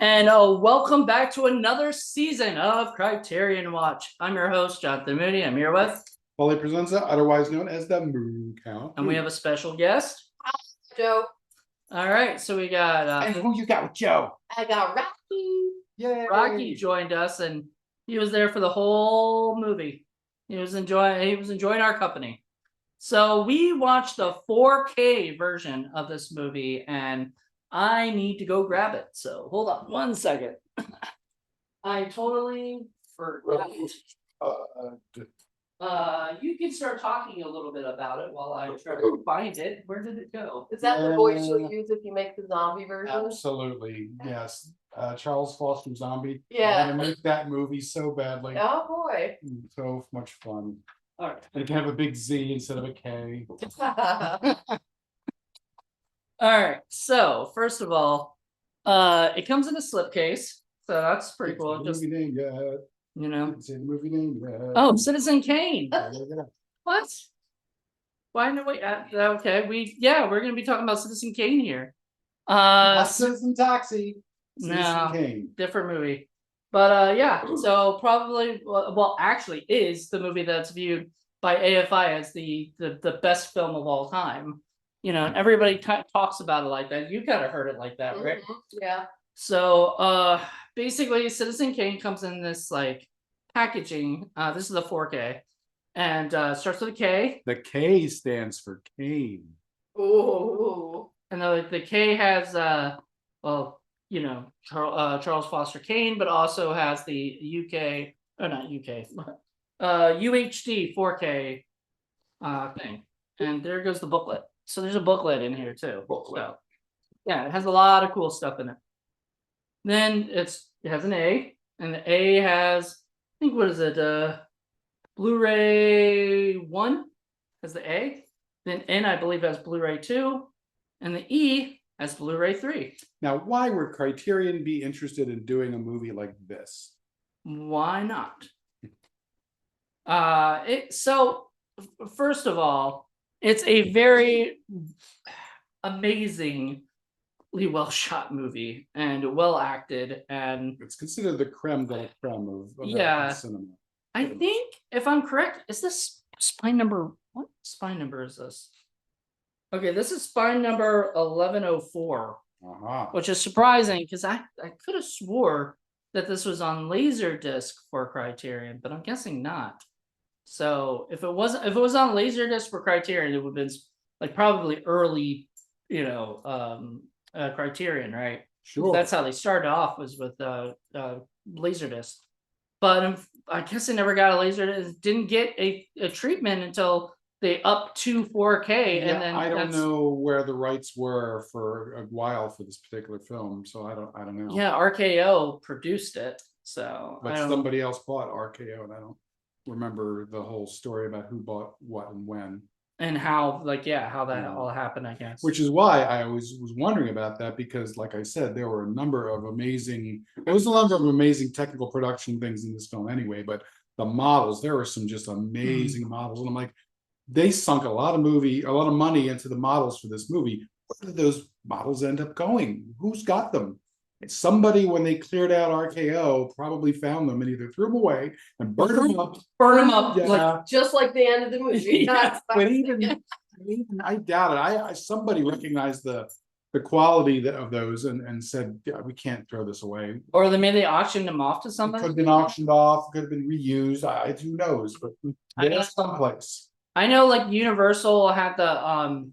And welcome back to another season of Criterion Watch. I'm your host, Jonathan Moody. I'm here with A Presenza, otherwise known as the Moon Count. And we have a special guest. Joe. All right, so we got and who you got with Joe? I got Rocky. Yay! Rocky joined us, and he was there for the whole movie. He was enjoying our company. So we watched the 4K version of this movie, and I need to go grab it. So hold on 1 second. I totally forgot. You can start talking a little bit about it while I try to find it. Where did it go? Is that the voice you'll use if you make the zombie version? Absolutely, yes. Charles Foster Zombie. Yeah. I want to make that movie so badly. Oh boy. So much fun. All right. It can have a big Z instead of a K. All right. So first of all, it comes in a slipcase, so that's pretty cool. Just movie name yet. you know. It's a movie name yet. Oh, Citizen Kane. Yeah. What? Why no wait? Okay, we're gonna be talking about Citizen Kane here. Not Citizen Taxi. Citizen No, Kane. different movie. But yeah, so probably well actually is the movie that's viewed by AFI as the best film of all time. You know, and everybody talks about it like that. You kind of heard it like that, right? Yeah. So basically Citizen Kane comes in this like packaging. This is the 4K. And starts with a K. The K stands for Kane. Ooh. And the K has Charles Foster Kane, but also has the UK, or not UK, UHD 4K thing. And there goes the booklet. So there's a booklet in here too. So, yeah, it has a lot of cool stuff in it. Then it has an A, and the A has, I think, what is it? Blu-ray 1 has the A. Then N, I believe, has Blu-ray 2, and the E has Blu-ray 3. Now, why would Criterion be interested in doing a movie like this? Why not? So first of all, it's a very amazingly well shot movie and well acted, and It's considered the creme de la creme of Yeah. cinema. I think if I'm correct, is this spine number? What spine number is this? Okay, this is spine number 1104, which is surprising because I could have swore that this was on Laserdisc for Criterion, but I'm guessing not. So if it was on Laserdisc for Criterion, it would have been like probably early, Criterion, right? Sure. That's how they started off, was with Laserdisc. But I guess it never got a Laserdisc. Didn't get a treatment until they up to 4K, Yeah, and then I don't know where the rights were for a while for this particular film, so I don't know. Yeah, RKO produced it, so But somebody else bought RKO, and I don't remember the whole story about who bought what and when. And how that all happened, I guess. Which is why I always was wondering about that, because like I said, there was a number of amazing technical production things in this film anyway, but the models, there were some just amazing models. And I'm like, they sunk a lot of money into the models for this movie. Where did those models end up going? Who's got them? Somebody, when they cleared out RKO, probably found them and either threw them away and burned them up. Yeah. Like just like the end of the movie. Yeah. But even I doubt it. Somebody recognized the quality of those and said, yeah, we can't throw this away. Or they auctioned them off to It somebody. could have been auctioned off, could have been reused. Who knows? But there's someplace. I know, like Universal had the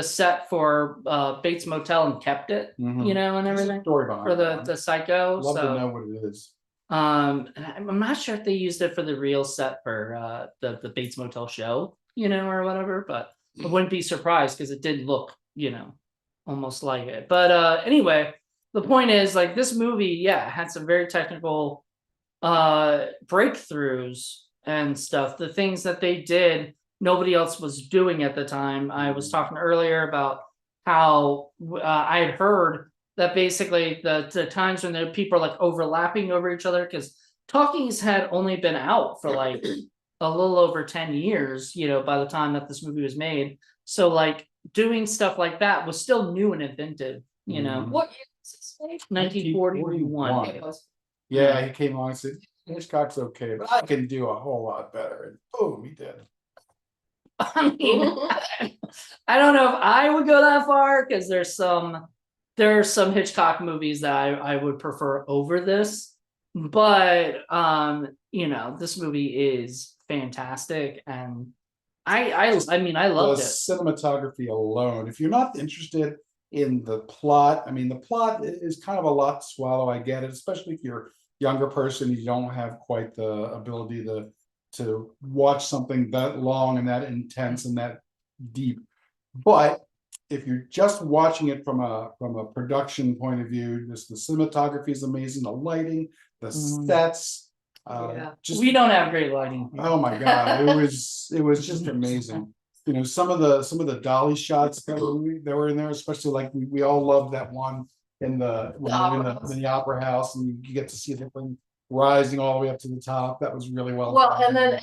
set for Bates Motel and kept it, and everything Story behind for the Psycho. Love so to know what it is. and I'm not sure if they used it for the real set for the Bates Motel show, or whatever, but I wouldn't be surprised because it did look, almost like it. But anyway, the point is, like, this movie, had some very technical breakthroughs and stuff. The things that they did, nobody else was doing at the time. I was talking earlier about how I had heard that basically the times when the people are like overlapping over each other, because talkies had only been out for like a little over 10 years, by the time that this movie was made. So like doing stuff like that was still new and inventive, What year is this? say? 1941. It was. Yeah, he came on and said, Hitchcock's okay, but I can do a whole lot better. And boom, he did. I mean, I don't know if I would go that far because there are some Hitchcock movies that I would prefer over this. But this movie is fantastic, and I mean, I loved The it. cinematography alone, if you're not interested in the plot, I mean, the plot is kind of a lot to swallow. I get it, especially if you're a younger person, you don't have quite the ability to watch something that long and that intense and that deep. But if you're just watching it from a production point of view, just the cinematography is amazing, the lighting, the sets, Yeah. just We don't have great lighting here. oh my god, it was just amazing. Some of the dolly shots that were in there, especially like we all loved that one in the in the opera house, and you get to see the thing rising all the way up to the top. That was really well Well, done. and then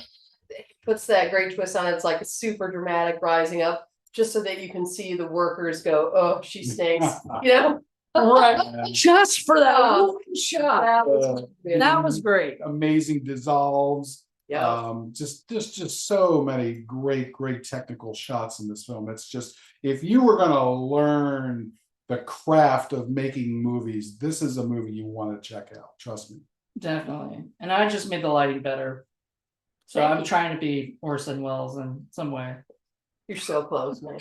it puts that great twist on it. It's like a super dramatic rising up, just so that you can see the workers go, "Oh, she stinks," you know. Right. Just for that Oh, one shot. That was That was great. Amazing dissolves. yeah. Just so many great technical shots in this film. It's just, if you were gonna learn the craft of making movies, this is a movie you want to check out. Trust me. Definitely. And I just made the lighting better. So Thank I'm you. trying to be Orson Welles in some way. You're so close, man.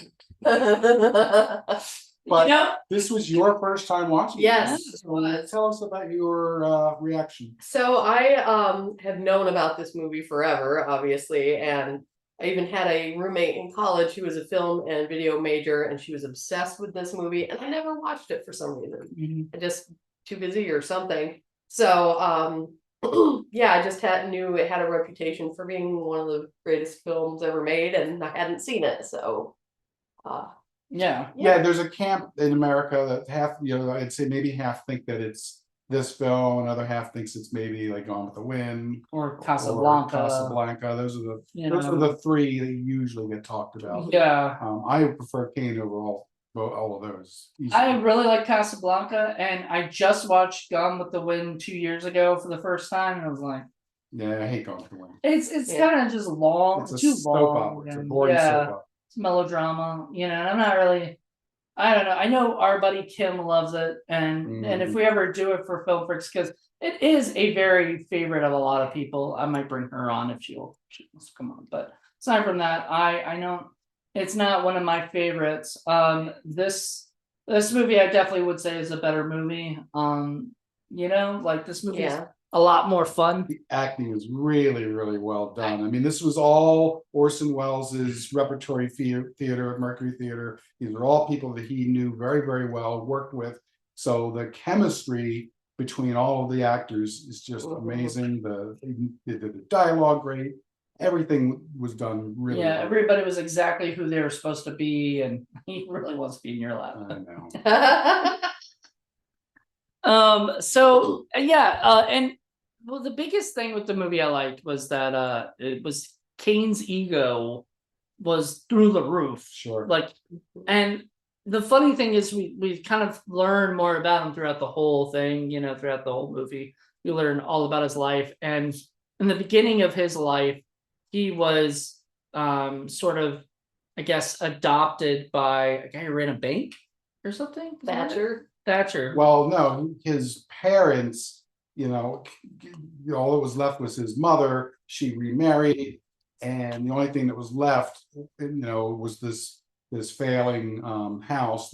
But this was your first time watching it. Yes, So it was. tell us about your reaction. So I have known about this movie forever, obviously, and I even had a roommate in college who was a film and video major, and she was obsessed with this movie, and I never watched it for some reason. I just too busy or something. So yeah, I just knew it had a reputation for being one of the greatest films ever made, and I hadn't seen it, so Yeah. Yeah, there's a camp in America that half, I'd say maybe half think that it's this film, another half thinks it's maybe like Gone with the Wind Or or Casablanca. Casablanca. Those are You the three that usually get talked about. Yeah. I prefer Kane over all of those. I really like Casablanca, and I just watched Gone with the Wind 2 years ago for the first time, and I was like, Yeah, I hate Gone with the Wind. it's Yeah. kind of just long, It's a too soap long. opera. It's a and boring soap yeah, opera. it's melodrama, and I'm not really. I don't know. I know our buddy Kim loves it, and if we ever do it for Film Freaks, because it is a very favorite of a lot of people. I might bring her on if she wants to come on. But aside from that, I know it's not one of my favorites. This movie I definitely would say is a better movie. Like this movie is yeah. a lot more fun. The acting is really well done. I mean, this was all Orson Welles' repertory theater at Mercury Theater. These are all people that he knew very well, worked with. So the chemistry between all of the actors is just amazing. They did the dialogue great. Everything was done really Yeah, well. everybody was exactly who they were supposed to be, and he really wants to be in your lap. I know. So yeah, and well, the biggest thing with the movie I liked was that it was Kane's ego was through the roof. Sure. Like, and the funny thing is we kind of learn more about him throughout the whole thing, throughout the whole movie. We learn all about his life, and in the beginning of his life, he was sort of, I guess, adopted by a guy who ran a bank or something. Thatcher. Well, no, his parents, all that was left was his mother. She remarried, and the only thing that was left, was this failing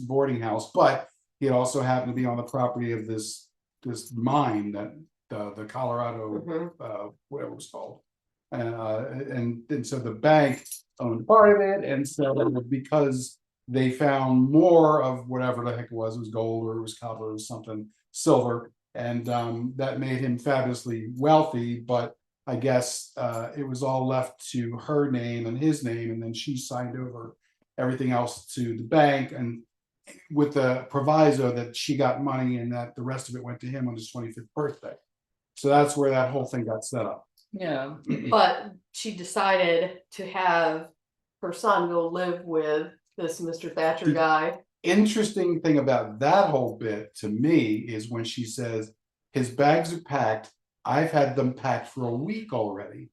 boarding house. But he also happened to be on the property of this mine that the Colorado whatever it was called, and so the bank owned part of it, and so because they found more of whatever the heck it was gold or it was copper or something, silver, and that made him fabulously wealthy. But I guess it was all left to her name and his name, and then she signed over everything else to the bank, and with the proviso that she got money and that the rest of it went to him on his 25th birthday. So that's where that whole thing got set up. Yeah. But she decided to have her son go live with this Mr. Thatcher guy. interesting thing about that whole bit to me is when she says, his bags are packed. I've had them packed for a week already.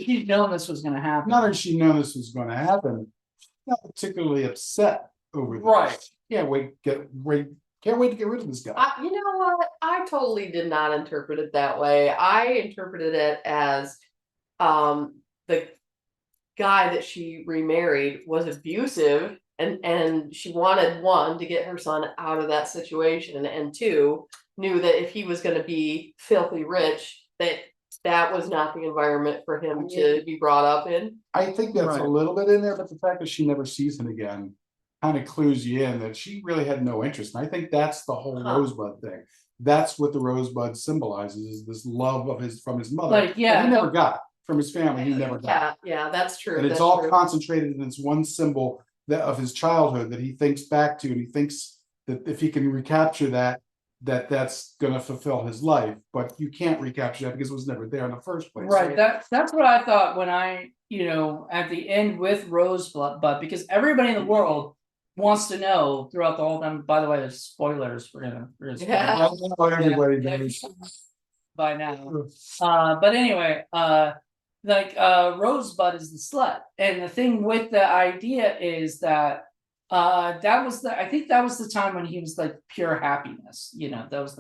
She'd known this was gonna happen. Not that she knew this was going to happen, not particularly upset over this. Right. Can't wait to get rid of this guy. You know what? I totally did not interpret it that way. I interpreted it as the guy that she remarried was abusive, and she wanted, one, to get her son out of that situation, and two, knew that if he was going to be filthy rich, that was not the environment for him to be brought up in. I think that's Right. a little bit in there, but the fact that she never sees him again kind of clues you in that she really had no interest. And I think that's the whole Rosebud thing. That's what the Rosebud symbolizes, is this love of from his mother. Like, yeah, that he never got from his family. He never got. Yeah, that's true. And it's that's all true. concentrated in this one symbol of his childhood that he thinks back to, and he thinks that if he can recapture that's going to fulfill his life. But you can't recapture that because it was never there in the first place. Right. That's what I thought when I, at the end with Rosebud, because everybody in the world wants to know throughout the whole time. By the way, there's spoilers for him. Yeah. Everybody Yeah. knows. By now. But anyway, Rosebud is the slut. And the thing with the idea is that I think that was the time when he was like pure happiness. That was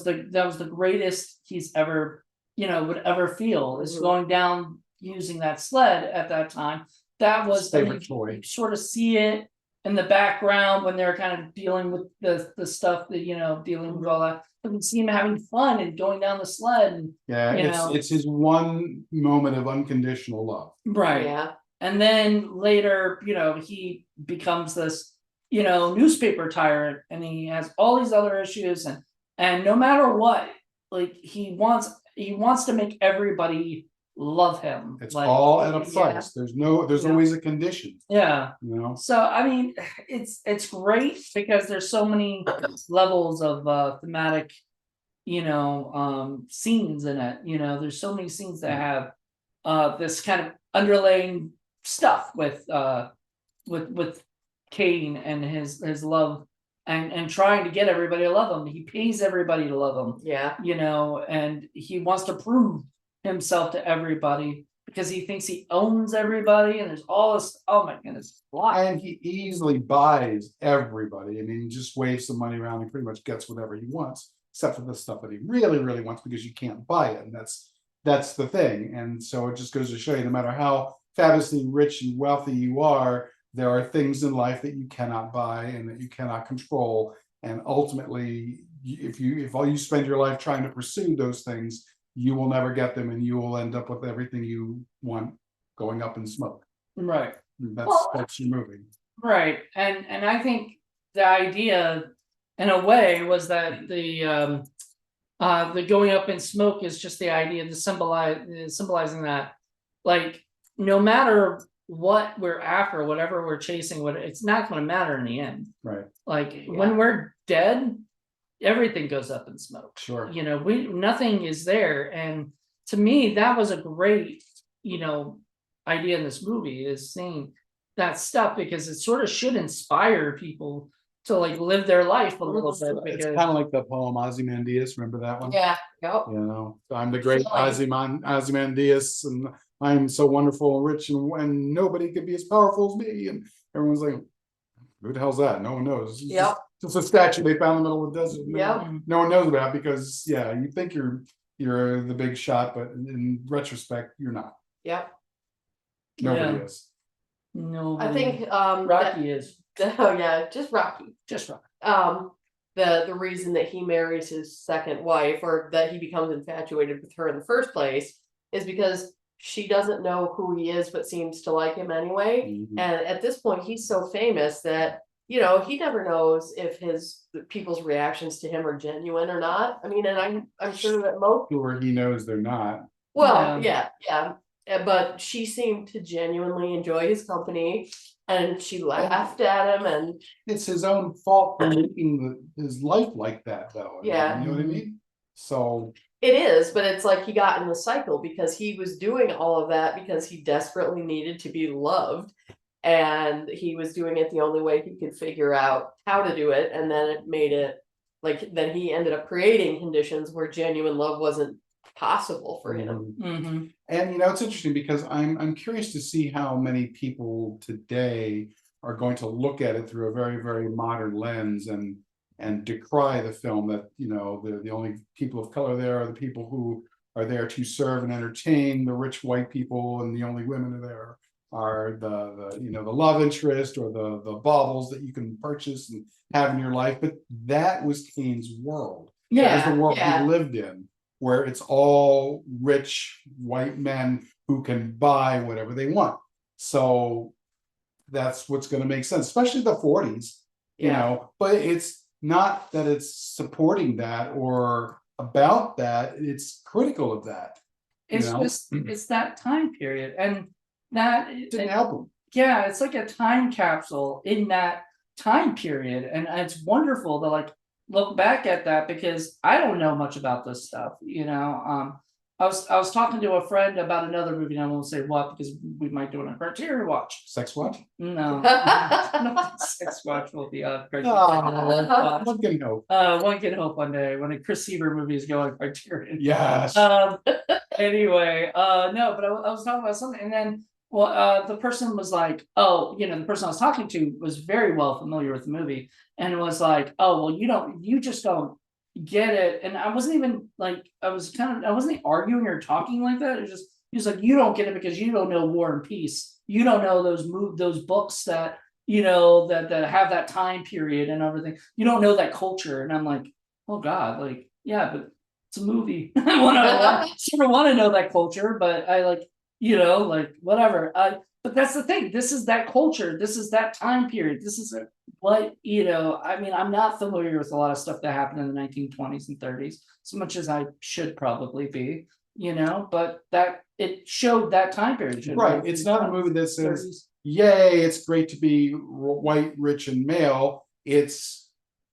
the greatest he's ever, would ever feel, is going down using that sled at that time. That was favorite toy. You sort of see it in the background when they're kind of dealing with the stuff that, dealing with all that. You can see him having fun and going down the sled. And, it's his one moment of unconditional love. Right. Yeah. And then later, he becomes this, newspaper tyrant, and he has all these other issues, and no matter what, like he wants to make everybody love him. It's like, all at a price. There's always a condition. Yeah. So I mean, it's great because there's so many levels of thematic, scenes in it. There's so many scenes that have this kind of underlying stuff with Kane and his love and trying to get everybody to love him. He pays everybody to love him. Yeah. And he wants to prove himself to everybody because he thinks he owns everybody, and there's all this, oh my goodness, and he easily buys everybody. I mean, he just waves some money around and pretty much gets whatever he wants, except for the stuff that he really, really wants, because you can't buy it. And that's the thing. And so it just goes to show you, no matter how fabulously rich and wealthy you are, there are things in life that you cannot buy and that you cannot control. And ultimately, if all you spend your life trying to pursue those things, you will never get them, and you will end up with everything you want going up in smoke. Right. That's your movie. Right. And I think the idea, in a way, was that the going up in smoke is just the idea to symbolizing that, like, no matter what we're after, whatever we're chasing, it's not going to matter in the end. Right. Like when we're dead, everything goes up in smoke. Sure. Nothing is there. And to me, that was a great, idea in this movie, is seeing that stuff, because it sort of should inspire people to like live their life a little bit. It's kind of like the poem Ozymandias. Remember that one? Yeah. Yep. I'm the great Ozymandias, and I'm so wonderful and rich, and nobody could be as powerful as me. And everyone's like, who the hell's that? No one knows. It's a statue they found in the middle of the desert. No one knows about, because you think you're the big shot, but in retrospect, you're not. Yep. Nobody is. No, I think Rocky is. Oh yeah, just Rocky. Just Rocky. The reason that he marries his second wife, or that he becomes infatuated with her in the first place, is because she doesn't know who he is, but seems to like him anyway. Mm-hmm. And at this point, he's so famous that he never knows if people's reactions to him are genuine or not. I mean, and I'm sure that most. Sure, he knows they're not. Well, yeah. But she seemed to genuinely enjoy his company, and she laughed at him, and it's his own fault for making his life like that, though. Yeah. You know what I mean? So it is, but it's like he got in the cycle because he was doing all of that because he desperately needed to be loved. and he was doing it the only way he could figure out how to do it, and then it made it like then he ended up creating conditions where genuine love wasn't possible for him. Mm-hmm. And you know, it's interesting because I'm curious to see how many people today are going to look at it through a very, very modern lens and decry the film that, you know, the only people of color there are the people who are there to serve and entertain the rich white people, and the only women are there are the you know, the love interest or the baubles that you can purchase and have in your life. But that was Kane's world. That was the world he lived in, where it's all rich white men who can buy whatever they want. So that's what's going to make sense, especially the 40s, you know. But it's not that it's supporting that or about that, it's critical of that. It's just, it's that time period, and that didn't help him. Yeah, it's like a time capsule in that time period, and it's wonderful to like look back at that, because I don't know much about this stuff, you know. I was talking to a friend about another movie, and I won't say what because we might do it on Criterion Watch. Sex Watch? No, Sex Watch will be on Criterion. One can hope. One can hope one day when a Chris Seaver movie is going Criterion. Yes. Anyway, no, but I was talking about something, and then the person was like, oh, you know, the person I was talking to was very well familiar with the movie, and it was like, oh, well, you just don't get it. And I wasn't even like, I wasn't arguing or talking like that. It was just, he was like, you don't get it because you don't know War and Peace. You don't know those books that, you know, that have that time period and everything. You don't know that culture. And I'm like, oh God, like, yeah, but it's a movie. I sort of want to know that culture, but I like, you know, like whatever. But that's the thing. This is that culture. This is that time period. This is what, you know, I mean, I'm not familiar with a lot of stuff that happened in the 1920s and 30s, as much as I should probably be, you know, but that it showed that time period. Right. It's not a movie that says, yay, it's great to be white, rich, and male. It's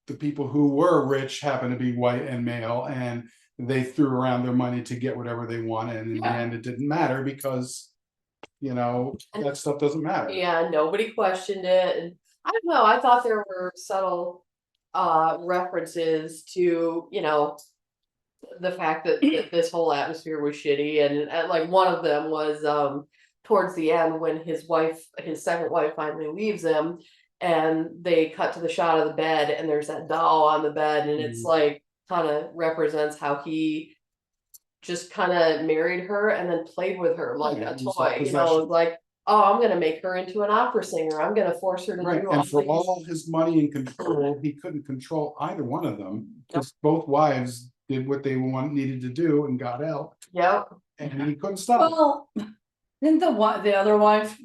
the people who were rich happen to be white and male, and they threw around their money to get whatever they wanted, and in the end it didn't matter because, you know, that stuff doesn't matter. Yeah, nobody questioned it. And I don't know, I thought there were subtle references to, you know, the fact that this whole atmosphere was shitty, and like one of them was towards the end when his second wife finally leaves him, and they cut to the shot of the bed, and there's that doll on the bed, and it's like kind of represents how he just kind of married her and then played with her like a toy, you know, like, oh, I'm gonna make her into an opera singer, I'm gonna force her to do and for all his money and control, he couldn't control either one of them, because both wives did what they needed to do and got out. Yep. And he couldn't stop. Well, didn't the other wife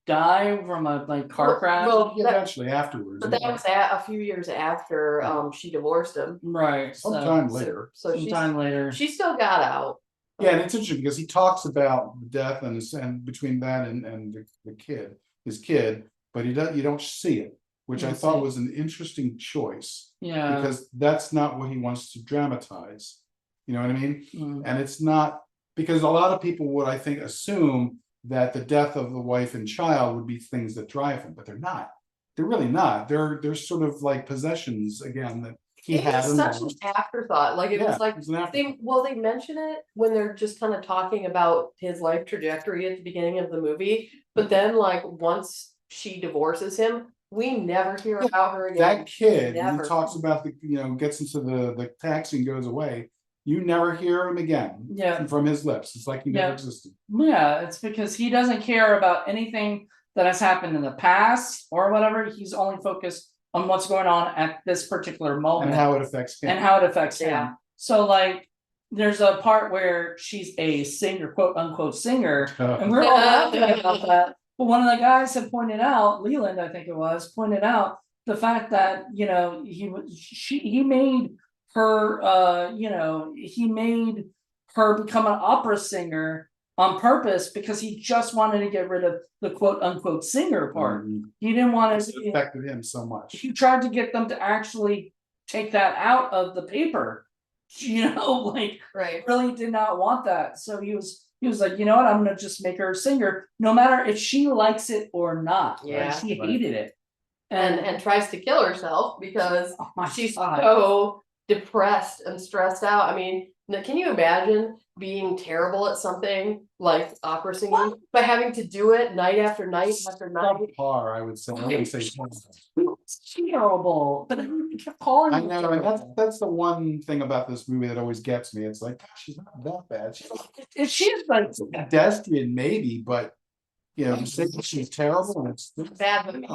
die from a car crash? Well, eventually afterwards. But that was a few years after she divorced him. Right. Sometime later. So sometime later. She still got out. Yeah, and it's interesting because he talks about death and between that and the kid, his kid, but you don't see it, which I thought was an interesting choice. Yeah. Because that's not what he wants to dramatize. You know what I mean? And it's not, because a lot of people would, I think, assume that the death of the wife and child would be things that drive him, but they're not. They're really not. They're sort of like possessions again that he had. It's such an afterthought. Like it was like they mention it when they're just kind of talking about his life trajectory at the beginning of the movie, but then like once she divorces him, we never hear about her again. That kid, he talks about gets into the taxi and goes away. You never hear him again. Yeah. From his lips. It's like he never existed. Yeah, it's because he doesn't care about anything that has happened in the past or whatever. He's only focused on what's going on at this particular moment. And how it affects him. him. So like there's a part where she's a singer, quote unquote singer, and we're all laughing about that. But one of the guys had pointed out, Leland, I think it was, pointed out the fact that, you know, he made her, he made her become an opera singer on purpose because he just wanted to get rid of the quote unquote singer part. He didn't want to. It affected him so much. He tried to get them to actually take that out of the paper. You know, like really did not want that. So he was he was like, you know what, I'm gonna just make her a singer, no matter if she likes it or not. Yeah. Like, she Right. hated it. And tries to kill herself because Oh my she's God. so depressed and stressed out. I mean, can you imagine being terrible at something like opera singing, but having to do it night after night after night? Par, I would say. I would say. It's terrible, but he kept calling I her know, and terrible. that's the one thing about this movie that always gets me. It's like, gosh, she's not that bad. She's If she's like, pedestrian, maybe, but you know, to say that she's terrible and it's Bad movie.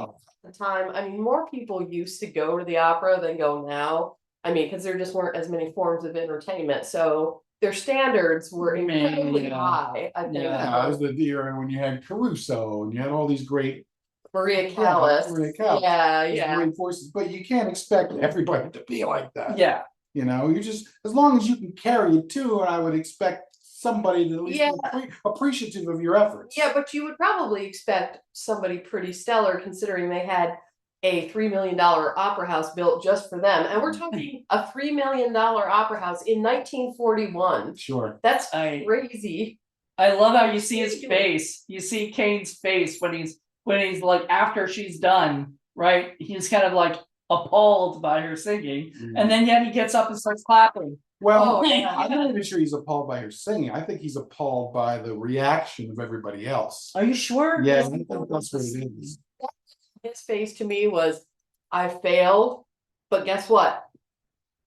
The time, I mean, more people used to go to the opera than go now. I mean, because there just weren't as many forms of entertainment, so their standards were incredibly Yeah. high. I think Yeah, it was the era when you had Caruso and you had all these great Maria Callas. Maria Callas. Yeah, these yeah. great voices, but you can't expect everybody to be like that. yeah, You know, you just, as long as you can carry it too, and I would expect somebody to at least Yeah. be appreciative of your efforts. Yeah, but you would probably expect somebody pretty stellar considering they had a $3 million opera house built just for them. And we're talking a $3 million opera house in 1941. Sure. That's I crazy. I love how you see his face. You see Kane's face when he's like after she's done, right? He's kind of like appalled by her singing, and then yet he gets up and starts clapping. Well, Oh, yeah. I'm not even sure he's appalled by her singing. I think he's appalled by the reaction of everybody else. Are you sure? Yeah, I think that's what it is. His face to me was, I failed, but guess what?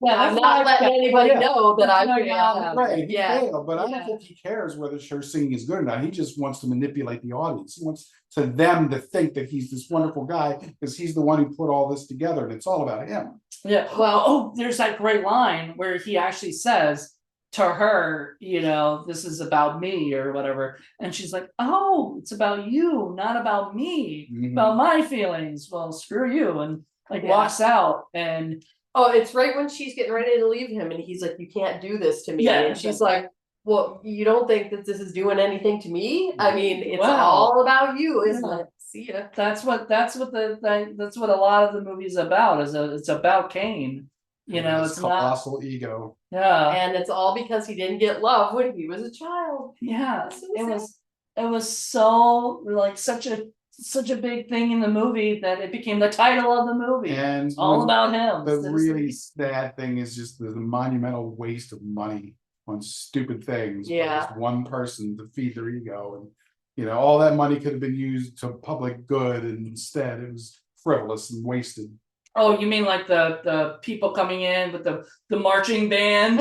Yeah, I'm that's not why- letting anybody Yeah. know that I That's why failed. not. Right, he Yeah. failed, but I Yeah. don't think he cares whether her singing is good or not. He just wants to manipulate the audience. He wants to them to think that he's this wonderful guy because he's the one who put all this together, and it's all about him. Yeah. Well, oh, there's that great line where he actually says to her, you know, this is about me or whatever, and she's like, oh, it's about you, not about me, Mhm. about my feelings. Well, screw you, and like Yeah. walks out, and Oh, it's right when she's getting ready to leave him and he's like, you can't do this to me. Yeah, And she's like, well, you don't think that this is doing anything to me? I mean, it's Wow. all about you, isn't Yeah. it? See ya. that's what that's what a lot of the movie's about. It's about Kane. You know, His it's not. colossal ego. Yeah. And it's all because he didn't get love when he was a child. Yeah, That's so it was so like such a big thing in the movie that it became the title of the movie. And It's all about him. the really sad thing is just the monumental waste of money on stupid things. by Yeah. just one person to feed their ego, and you know, all that money could have been used to public good, and instead it was frivolous and wasted. Oh, you mean like the people coming in with the marching band?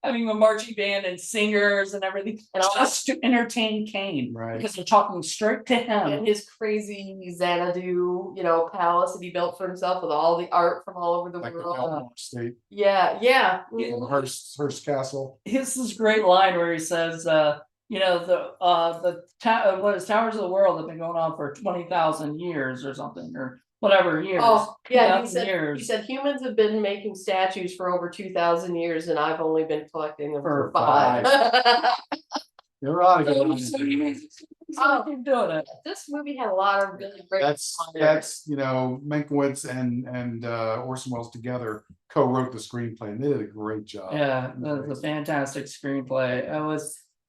Having a marching band and singers and everything, And all just to entertain Kane, Right. because they're talking straight to him. And his crazy Xanadu, palace that he built for himself with all the art from all over the Like the world. Elmore State, Yeah, yeah. Hearst Castle. Here's this great line where he says, you know, what is Towers of the World have been going on for 20,000 years or something, or whatever years. Oh, yeah, he 2,000 years. said humans have been making statues for over 2,000 years and I've only been collecting them for For 5. There are Oh, Oh. keep doing it. This movie had a lot of really great. that's Mankiewicz and Orson Welles together co-wrote the screenplay, and they did a great job. Yeah, that was a fantastic screenplay.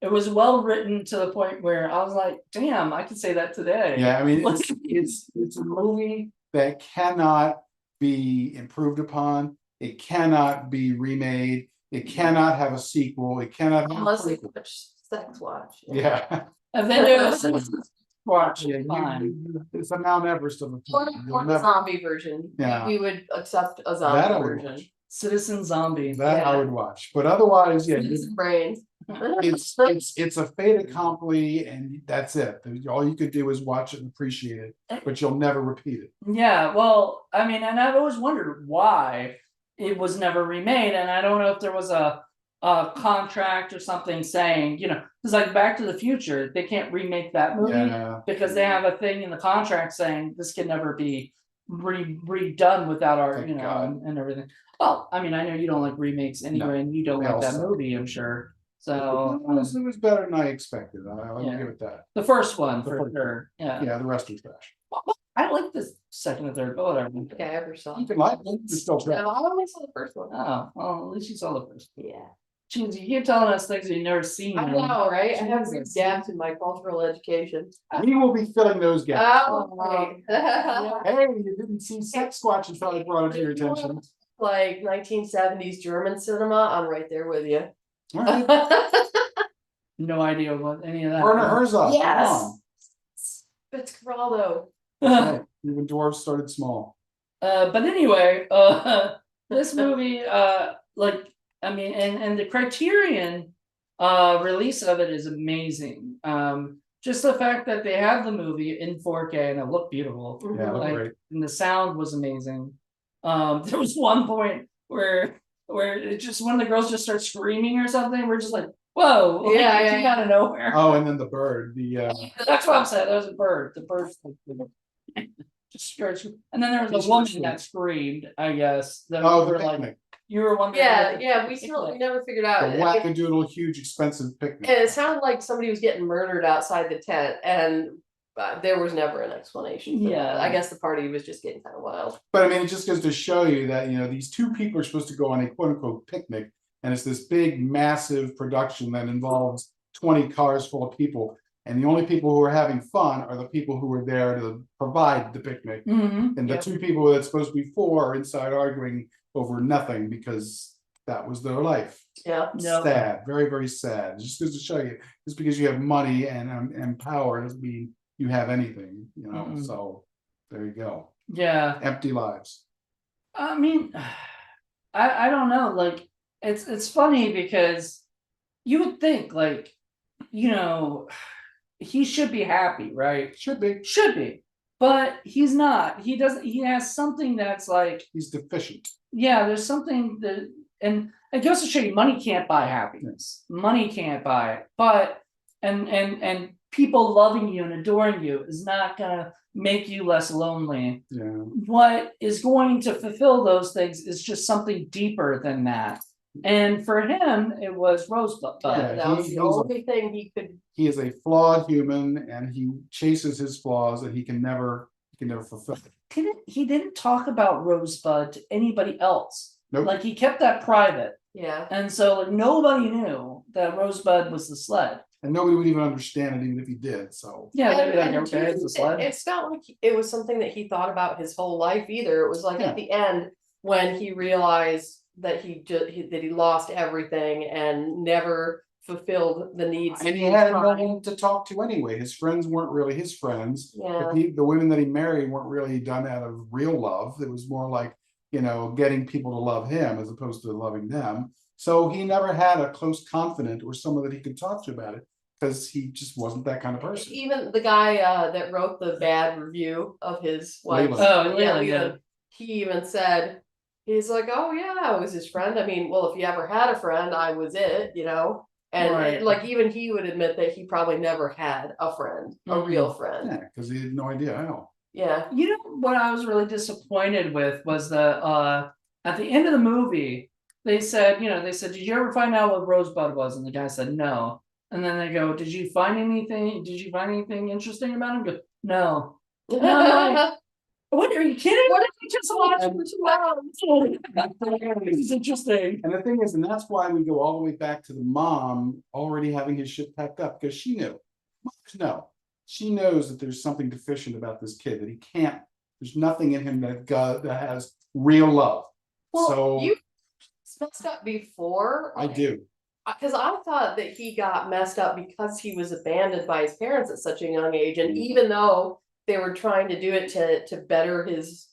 It was well written to the point where I was like, damn, I could say that today. Yeah, I mean, it's a movie that cannot be improved upon. It cannot be remade. It cannot have a sequel. It cannot have a Unless they prequel. watch Sex Watch. Yeah. And then there's watch Yeah, it fine. it's a Mount Everest of a Or film. You'll or the never- zombie version. Yeah. We would accept a That zombie I would version. watch. Citizen Zombie. That I Yeah. would watch, but otherwise, yeah, Brains. it's a fait accompli, and that's it. All you could do is watch it and appreciate it, but you'll never repeat it. Yeah, well, I mean, and I've always wondered why it was never remade, and I don't know if there was a contract or something saying, you know, it's like Back to the Future, they can't remake that movie Yeah. because they have a thing in the contract saying this can never be redone without our, Thank you know, God. and everything. Well, I mean, I know you don't like remakes anyway, and you don't They like all that suck. movie, I'm sure. So It was better than I expected. I'll Yeah. give it that. the first one The for first sure. Yeah. Yeah, the rest was trash. I like this second and third, but whatever. Okay, I ever saw. You can like it, it's still trash. No, I only saw the first one. Oh, well, at least you saw the first. Yeah. Jeez, you keep telling us things you've never seen. I know, right? I have Jesus. these gaps in my cultural education. We will be filling those gaps. Oh, right. Hey, you didn't see Sex Squatch until I brought it to your attention. Like 1970s German cinema, I'm right there with you. All right. No idea what any of that. Werner Herzog. Yes. Fitzcarraldo. Right. Even dwarves started small. But anyway, this movie, like, I mean, and the Criterion release of it is amazing. Just the fact that they have the movie in 4K and it looked beautiful. Yeah, it looked Like, great. and the sound was amazing. There was one point where it just one of the girls just starts screaming or something. We're just like, whoa, like, Yeah, it yeah, came out of nowhere. Oh, and then the bird. That's what I'm saying. There was a bird. The bird just starts, and then there was a woman that screamed. I guess that Oh, we the were like, picnic. you were wondering. Yeah, we never figured out. The wackadoodle huge expensive picnic. And it sounded like somebody was getting murdered outside the tent, and there was never an explanation. For Yeah. that. I guess the party was just getting kind of wild. But I mean, it just goes to show you that, these two people are supposed to go on a quote unquote picnic, and it's this big, massive production that involves 20 cars full of people. And the only people who are having fun are the people who are there to provide the picnic. Mhm. And the two people that's supposed to be for are inside arguing over nothing because that was their life. Yeah. No. Sad, very, very sad. Just goes to show you, just because you have money and power doesn't mean you have anything, Mm-mm. So there you go. Yeah. Empty lives. I mean, I don't know. Like, it's funny because you would think, like, he should be happy, right? Should be. Should be, but he's not. He doesn't. He has something that's like, He's deficient. yeah. There's something that, and it goes to show you, money can't buy happiness. Money can't buy it, but and people loving you and adoring you is not gonna make you less lonely. Yeah. What is going to fulfill those things is just something deeper than that. And for him, it was Rosebud. Yeah, That was the only thing he could. He is a flawed human, and he chases his flaws, and he can never fulfill it. He didn't talk about Rosebud to anybody else. Nope. Like, he kept that private. Yeah. And so, like, nobody knew that Rosebud was the sled. And nobody would even understand it, even if he did. So Yeah, they'd be like, And okay, it's a sled. It's not like it was something that he thought about his whole life either. It was like at the end when he realized that he lost everything and never fulfilled the needs. and he had no one to talk to anyway. His friends weren't really his friends. Yeah. The women that he married weren't really done out of real love. It was more like, getting people to love him as opposed to loving them. So he never had a close confidant or someone that he could talk to about it because he just wasn't that kind of person. Even the guy that wrote the bad review of his wife. Leland. Leland. He even said, he's like, oh yeah, I was his friend. I mean, well, if you ever had a friend, I was it, And Right. like even he would admit that he probably never had a friend, a real friend. Yeah, because he had no idea how. Yeah. You know what I was really disappointed with was the at the end of the movie, they said, did you ever find out what Rosebud was? And the guy said no. And then they go, did you find anything interesting about him? Go, no. And I'm like, what, are you kidding? What if you just watched for 2 hours? This is interesting. And the thing is, and that's why we go all the way back to the mom already having his shit packed up, because she knew. Mothers know. She knows that there's something deficient about this kid, that he can't, there's nothing in him that has real love. Well, So you messed up before. I do. Because I thought that he got messed up because he was abandoned by his parents at such a young age, and even though they were trying to do it to better his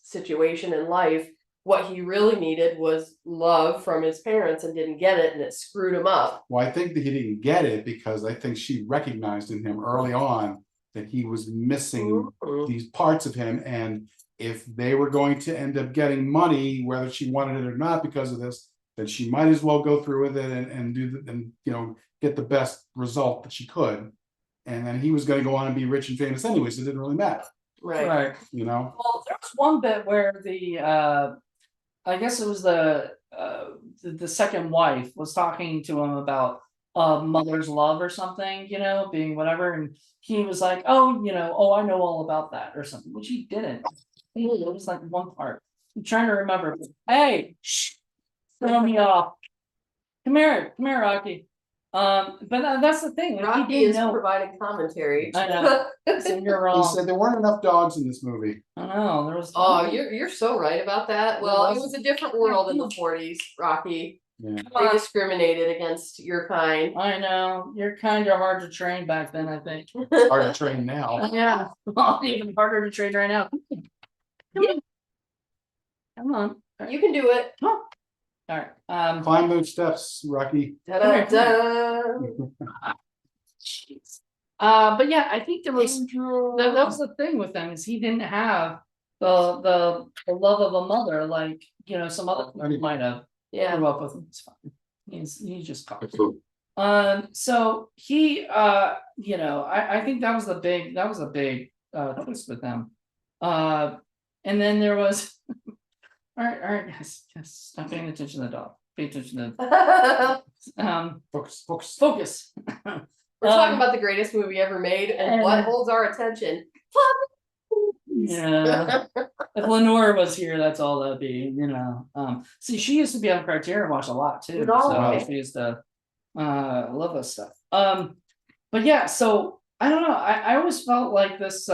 situation in life, what he really needed was love from his parents and didn't get it, and it screwed him up. Well, I think that he didn't get it because I think she recognized in him early on that he was missing these parts of him. And if they were going to end up getting money, whether she wanted it or not because of this, then she might as well go through with it and get the best result that she could. And then he was going to go on and be rich and famous anyway, so it didn't really matter. Right. Well, there was one bit where I guess it was the second wife was talking to him about mother's love or something, being whatever, and he was like, oh, I know all about that or something, which he didn't. It was like one part. I'm trying to remember. Hey, shh, throw me off. Come here, Rocky. But that's the thing. Like, Rocky he didn't is know. providing commentary. I know. So you're He wrong. said there weren't enough dogs in this movie. I know there was. Oh, you're so right about that. Well, it was- was a different world in the 40s, Rocky. Yeah. They discriminated against your kind. I know you're kind of hard to train back then. I think. Hard to train now. Yeah, well, even harder to train right now. Come on. You can do it. All right. Climb those steps, Rocky. Da-da-da. Jeez. But yeah, I think that was the thing with them is he didn't have the love of a mother like some other people might have. Yeah. Grew up with him. It's fine. He's just caught. So he I think that was a big twist with them. And then there was all right, guys, stop paying attention to the dog. Pay attention to focus. We're talking about the greatest movie ever made, and what holds our attention? Yeah. If Lenore was here, that's all that'd be, see, she used to be on Criterion Watch a lot too. So she used to love this stuff. But yeah, so I don't know. I always felt like this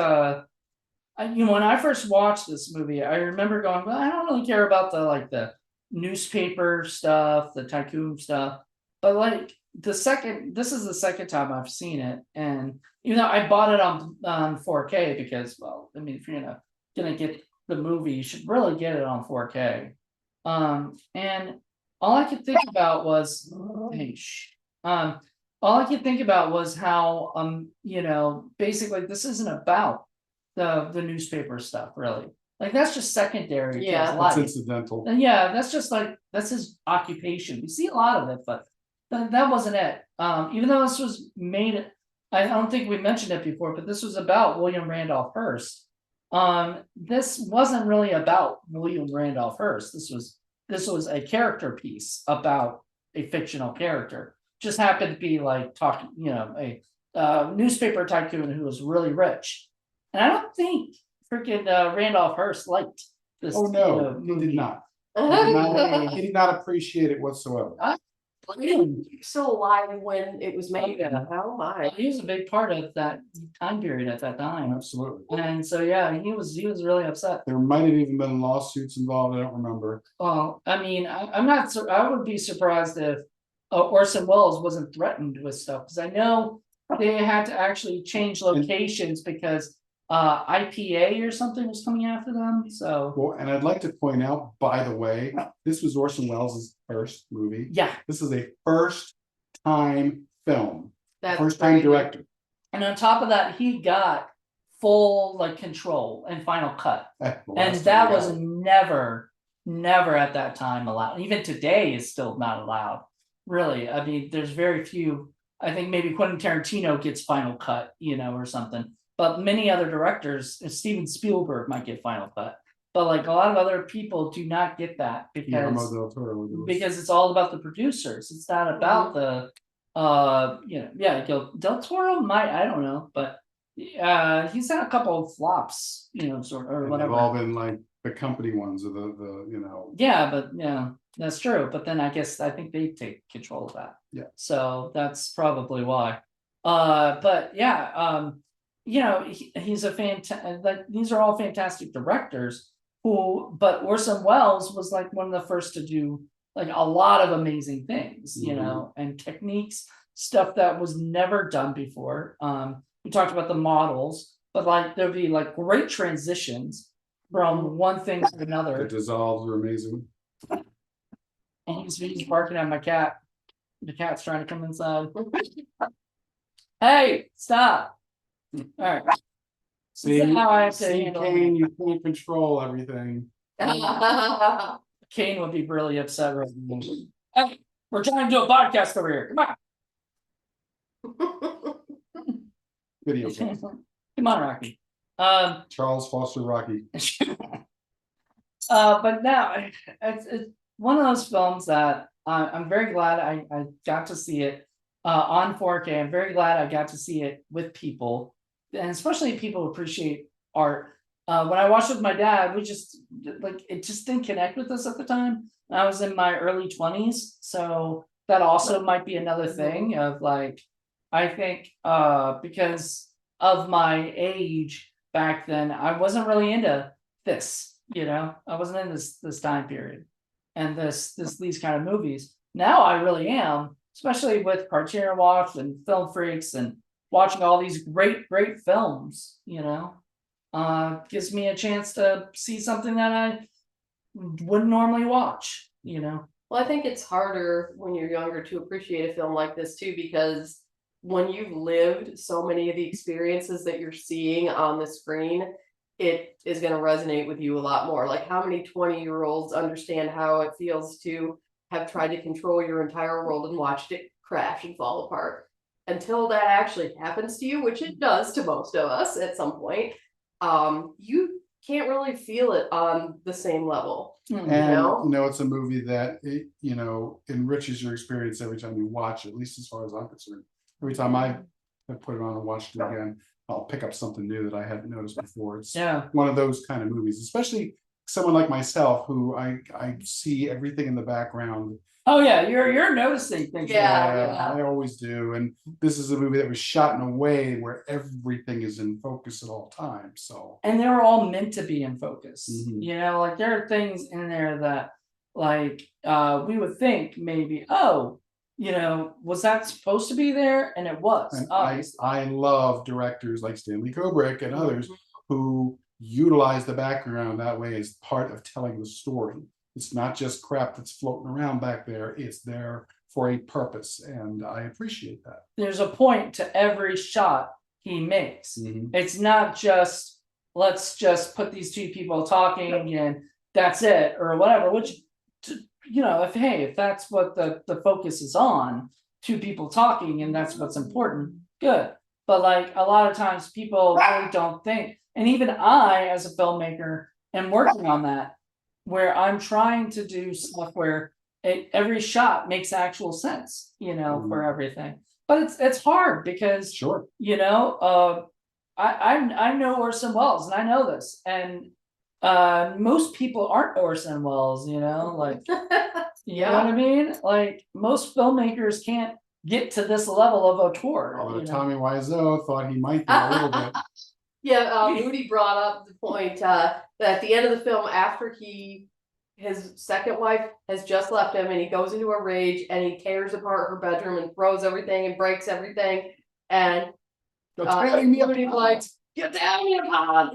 when I first watched this movie, I remember going, well, I don't really care about the newspaper stuff, the tycoon stuff. But like this is the second time I've seen it, and I bought it on 4K because, well, I mean, if you're gonna get the movie, you should really get it on 4K. And all I could think about was, how basically this isn't about the newspaper stuff really. Like that's just secondary to his life. That's incidental. And yeah, that's just that's his occupation. We see a lot of it, but that wasn't it. Even though this was made, I don't think we mentioned it before, but this was about William Randolph Hearst. This wasn't really about William Randolph Hearst. This was a character piece about a fictional character. Just happened to be like talking, a newspaper tycoon who was really rich. And I don't think freaking Randolph Hearst liked this. Oh no, he did not. He did not appreciate it whatsoever. So alive when it was made. Oh my! He was a big part of that time period at that time. Absolutely. And so yeah, he was really upset. There might have even been lawsuits involved. I don't remember. Well, I mean, I'm not. I would be surprised if Orson Welles wasn't threatened with stuff, because I know they had to actually change locations because IPA or something was coming after them. So well, and I'd like to point out, by the way, this was Orson Welles' first movie. Yeah, this is a first-time film. That's first-time director. And on top of that, he got full control and final cut, and that was never at that time allowed. Even today is still not allowed. Really, I mean, there's very few. I think maybe Quentin Tarantino gets final cut, or something. But many other directors, Steven Spielberg might get final cut, but like a lot of other people do not get that because it's all about the producers. It's not about the Del Toro might, I don't know, but he's had a couple of flops, sort of, or whatever. They've all been like the company ones or the. Yeah, but yeah, that's true. But then I think they take control of that. Yeah. So that's probably why. But yeah, he's a fantastic. These are all fantastic directors. But Orson Welles was like one of the first to do like a lot of amazing things, and techniques, stuff that was never done before. We talked about the models, but like there'd be like great transitions from one thing to another. The dissolves are amazing. And he's barking at my cat. The cat's trying to come inside. Hey, stop. All right. See, how I have to handle Kane, you can't control everything. Kane would be really upset right now. Hey, we're trying to do a podcast over here. Come on. Video game. Come on, Rocky. Charles Foster Rocky. But now it's one of those films that I'm very glad I got to see it on 4K. I'm very glad I got to see it with people, and especially people who appreciate art. When I watched it with my dad, we just it just didn't connect with us at the time. I was in my early 20s, so that also might be another thing of like, I think, because of my age back then, I wasn't really into this, I wasn't in this time period and these kind of movies. Now I really am, especially with Criterion Watch and Film Freaks and watching all these great films, gives me a chance to see something that I wouldn't normally watch, Well, I think it's harder when you're younger to appreciate a film like this too, because when you've lived so many of the experiences that you're seeing on the screen, it is going to resonate with you a lot more. Like, how many 20-year-olds understand how it feels to have tried to control your entire world and watched it crash and fall apart? Until that actually happens to you, which it does to most of us at some point, you can't really feel it on the same level. And it's a movie that enriches your experience every time you watch it, at least as far as I'm concerned. Every time I put it on and watched it again, I'll pick up something new that I hadn't noticed before. It's one of those kind of movies, especially someone like myself who I see everything in the background. Oh yeah, you're noticing things. Yeah. I always do. And this is a movie that was shot in a way where everything is in focus at all times. So, and they were all meant to be in focus. Mhm. Like there are things in there that like we would think maybe, was that supposed to be there? And it was. And I love directors like Stanley Kubrick and others who utilize the background that way as part of telling the story. It's not just crap that's floating around back there. It's there for a purpose, and I appreciate that. There's a point to every shot he makes. It's not just, let's just put these two people talking and that's it or whatever, which, if that's what the focus is on, two people talking and that's what's important, good. But like a lot of times people really don't think, and even I as a filmmaker am working on that, where I'm trying to do stuff where every shot makes actual sense, for everything. But it's hard because I know Orson Welles and I know this, and most people aren't Orson Welles, like you know what I mean? Like most filmmakers can't get to this level of auteur. Although Tommy Wiseau thought he might be a little bit. Moody brought up the point that at the end of the film, after his second wife has just left him and he goes into a rage and he tears apart her bedroom and throws everything and breaks everything, and Moody's like, get down here, pod.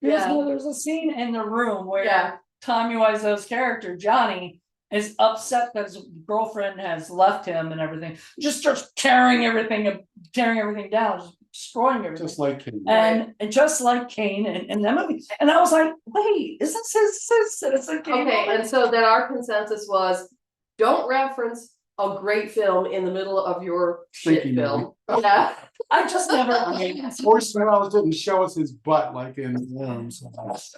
There's a scene in the room where Tommy Wiseau's character Johnny is upset that his girlfriend has left him and everything, just starts tearing everything down, just destroying everything, just like Kane. And just like Kane and that movie. And I was like, wait, is this his citizen Kane? Okay, and so then our consensus was, don't reference a great film in the middle of your shit film. Yeah. I just never Orson Welles didn't show us his butt like in Worms.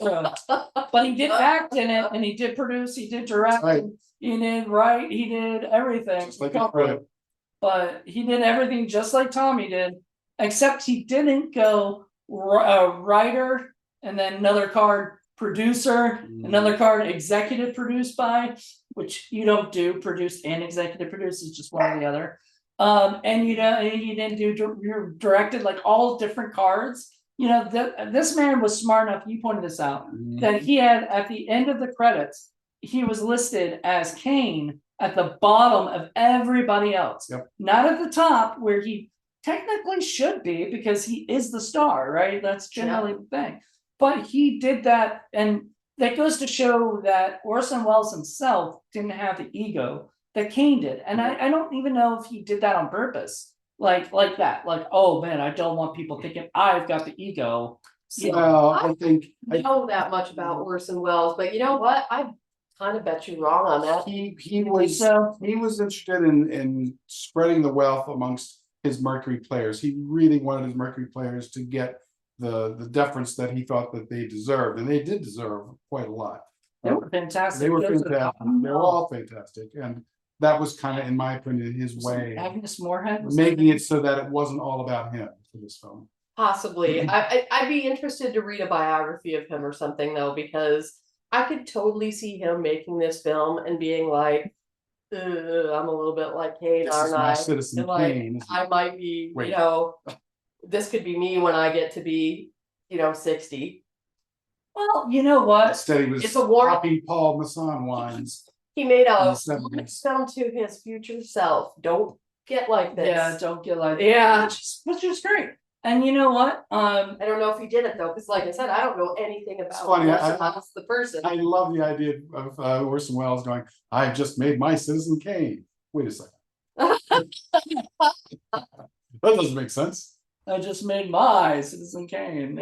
But he did act in it, and he did produce, he did direct, he did write, he did everything. Just like but he did everything just like Tommy did, except he didn't go writer and then another card producer, another card executive produced by, which you don't do, produce and executive produce, is just one or the other. And he didn't do you're directed, like all different cards. This man was smart enough, you pointed this out, that he had at the end of the credits, he was listed as Kane at the bottom of everybody else. Not at the top where he technically should be, because he is the star, right? That's generally the thing. But he did that, and that goes to show that Orson Welles himself didn't have the ego that Kane did. And I don't even know if he did that on purpose. Like that. Like, oh man, I don't want people thinking I've got the ego. Well, I think I don't know that much about Orson Welles, but you know what? I kind of bet you wrong on that. He was interested in spreading the wealth amongst his Mercury players. He really wanted his Mercury players to get the deference that he thought that they deserved, and they did deserve quite a lot. They were fantastic. They were fantastic. They were all fantastic, and that was kind of, in my opinion, his way Agnes Moorehead was making it so that it wasn't all about him for this film. Possibly. I'd be interested to read a biography of him or something, though, because I could totally see him making this film and being like, I'm a little bit like Kane, This is aren't my I? Citizen And, like, Kane, isn't I it? might be, Wait. this could be me when I get to be, 60. Well, you know what? Instead, he was It's a war- popping Paul Masson wines. He made in a the 70s. film to his future self. Don't get like this. Yeah, don't get like Yeah. which is great. And you know what? I don't know if he did it though, because like I said, I don't know anything about funny, Orson Welles, the person. I love the idea of Orson Welles going, "I've just made my Citizen Kane." Wait a second, that doesn't make sense. I just made my Citizen Kane.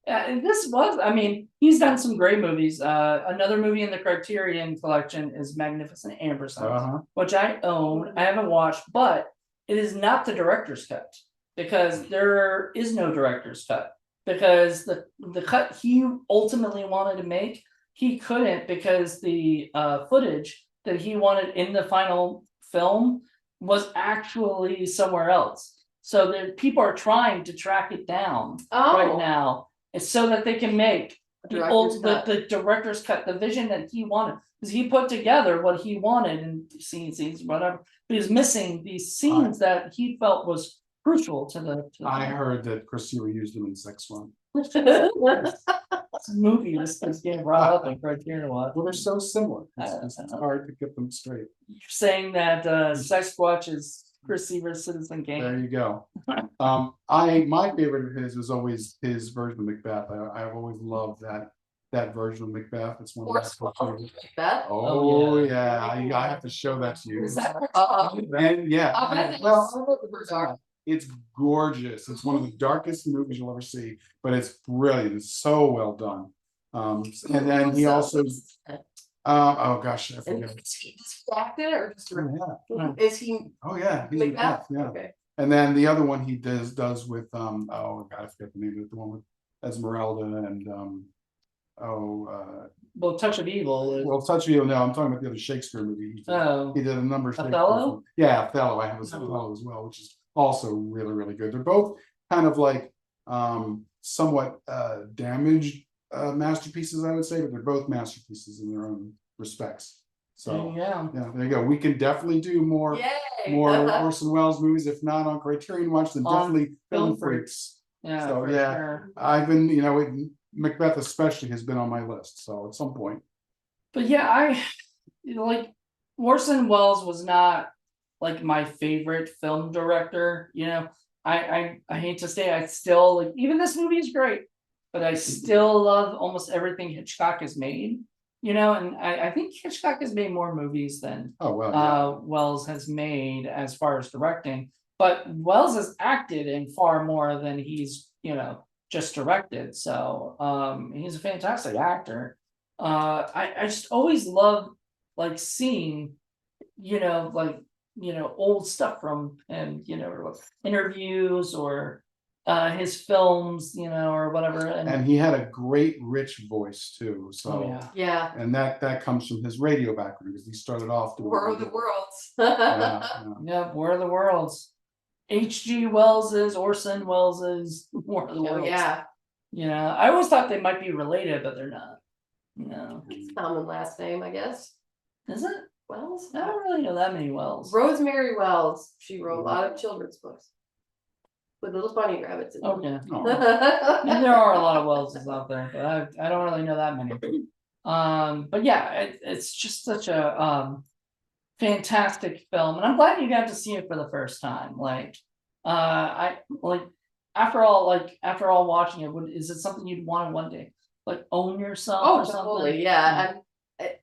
And this was, I mean, he's done some great movies. Another movie in the Criterion collection is Magnificent Ambersons, which I own. I haven't watched, but it is not the director's cut because there is no director's cut because the cut he ultimately wanted to make, he couldn't because the footage that he wanted in the final film was actually somewhere else. So that people are trying to track it down right now. It's so that they can make the director's cut, the vision that he wanted, because he put together what he wanted and scenes, whatever. But he's missing these scenes that he felt was crucial to the. I heard that Christina used them in Sex One. This movie was getting brought up in Criterion Watch. Well, they're so similar. It's hard to get them straight. You're saying that Sex Watch is Chris Seaver's Citizen Kane. There you go. My favorite of his was always his version of Macbeth. I've always loved that version of Macbeth. It's one of my Macbeth? Oh yeah, I have to show that to you. Is that And yeah, I well, bizarre. it's gorgeous. It's one of the darkest movies you'll ever see, but it's brilliant. It's so well done. And then he also, oh gosh, I And forget. does he act it or just Yeah. is he Oh yeah, he's Macbeth? Macbeth, yeah. Okay. And then the other one he does with oh god, I forget the name of it. The one with Esmeralda and well, Touch of Evil is well, Touch of Evil. No, I'm talking about the other Shakespeare movie. He did a number of Shakespeare Othello? films. Yeah, Othello. I have Othello as well, which is also really, really good. They're both kind of like somewhat damaged masterpieces, I would say, but they're both masterpieces in their own respects. So yeah. there you go. We can definitely do more Yay. Orson Welles movies, if not on Criterion Watch, then On definitely Film Film Freaks. Yeah. So for yeah, sure. I've been, Macbeth especially has been on my list. So at some point. But yeah, like Orson Welles was not like my favorite film director. I hate to say I still like even this movie is great, but I still love almost everything Hitchcock has made. And I think Hitchcock has made more movies than Welles has made as far as directing. But Welles has acted in far more than he's just directed. So he's a fantastic actor. I just always love like seeing old stuff from him, interviews or his films, or whatever. And he had a great rich voice too. So Yeah. and that comes from his radio background because he started off doing War of the Worlds. Yeah, War of the Worlds. H.G. Wells's, Orson Welles's War of the Worlds. Yeah. I always thought they might be related, but they're not. It's a common last name, I guess. Is it? Wells? I don't really know that many Wells. Rosemary Wells. She wrote a lot of children's books with little bunny rabbits in them. Okay. Oh. And there are a lot of Welleses out there, but I don't really know that many. But yeah, it's just such a fantastic film, and I'm glad you got to see it for the first time. I like after all watching it, is it something you'd want to one day like own yourself or something? Totally, yeah.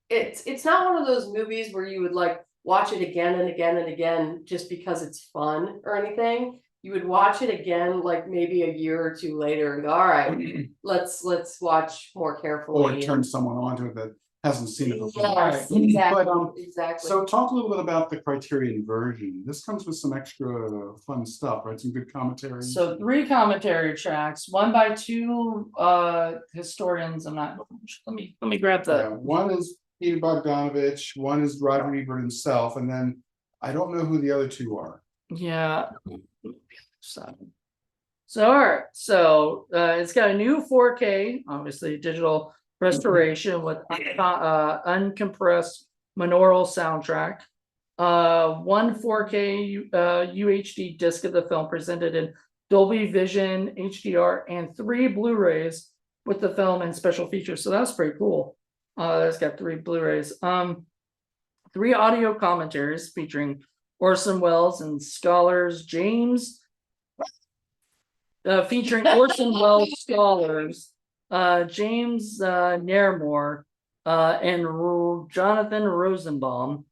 It's not one of those movies where you would like watch it again and again and again just because it's fun or anything. You would watch it again like maybe a year or two later and go, all right, let's watch more carefully. Or turn someone onto it that hasn't seen it before. Yes, Right. exactly. But, exactly. So talk a little bit about the Criterion version. This comes with some extra fun stuff, right? Some good commentary. So 3 commentary tracks, one by 2 historians. Let me grab that. One is Peter Bogdanovich, one is Roger Ebert himself, and then I don't know who the other 2 are. Yeah. So all right. So it's got a new 4K, obviously digital restoration with uncompressed monaural soundtrack, one 4K UHD disc of the film presented in Dolby Vision HDR, and 3 Blu-rays with the film and special features. So that's pretty cool. That's got 3 Blu-rays. 3 audio commentaries featuring Orson Welles and scholars James. Featuring Orson Welles scholars James Nairmore and Jonathan Rosenbaum,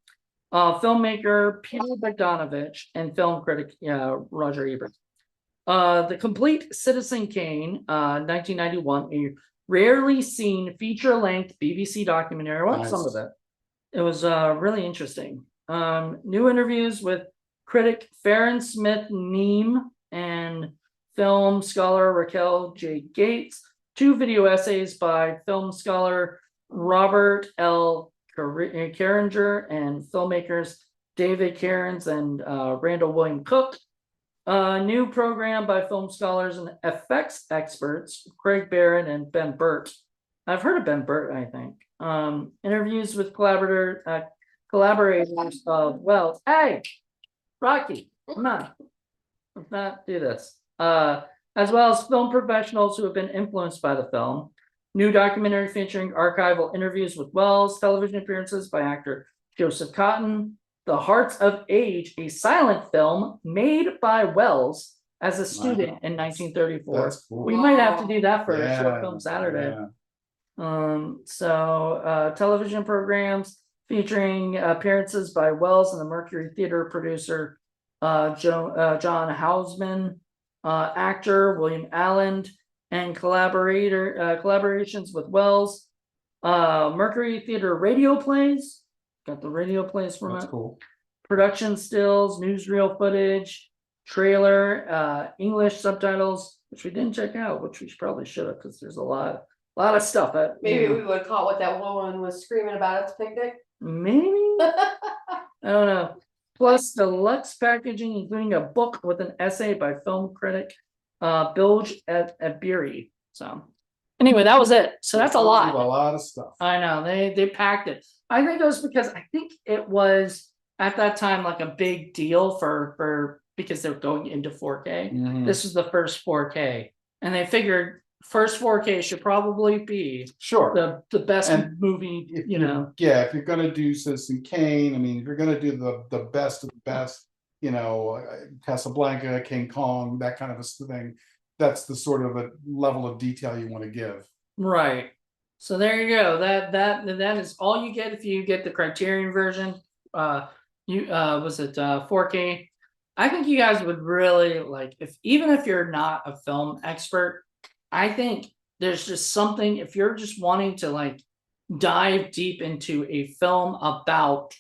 filmmaker Peter Bogdanovich, and film critic Roger Ebert. The Complete Citizen Kane, 1991, a rarely seen feature-length BBC documentary. I watched some of it. It was really interesting. New interviews with critic Farron Smith Neame and film scholar Raquel J. Gates, 2 video essays by film scholar Robert L. Carringer and filmmakers David Cairns and Randall William Cook. New program by film scholars and effects experts Craig Barron and Ben Burt. I've heard of Ben Burt, I think. Interviews with collaborators of Wells. Hey, Rocky, come on. Let's not do this. As well as film professionals who have been influenced by the film. New documentary featuring archival interviews with Wells, television appearances by actor Joseph Cotton, The Hearts of Age, a silent film made by Wells as a student in 1934. That's cool. We might have to do that for a short film Saturday. Television programs featuring appearances by Wells and the Mercury Theater producer John Houseman, actor William Allen, and collaborations with Wells. Mercury Theater radio plays. Got the radio plays from That's it. cool. Production stills, newsreel footage, trailer, English subtitles, which we didn't check out, which we probably should have, because there's a lot of stuff. Maybe we would call what that woman was screaming about at the picnic. Maybe. I don't know. Plus deluxe packaging, including a book with an essay by film critic Bilge at Beery. So anyway, that was it. So that's a lot. A lot of stuff. I know they packed it. I think it was because I think it was at that time like a big deal for because they're going into 4K. Mhm. This was the first 4K, and they figured first 4K should probably be Sure. the best And movie. Yeah, if you're gonna do Citizen Kane, I mean, if you're gonna do the best of the best, Casablanca, King Kong, that kind of a thing, that's the sort of a level of detail you want to give. Right. So there you go. That is all you get if you get the Criterion version. Was it 4K? I think you guys would really like, even if you're not a film expert, I think there's just something, if you're just wanting to like dive deep into a film about,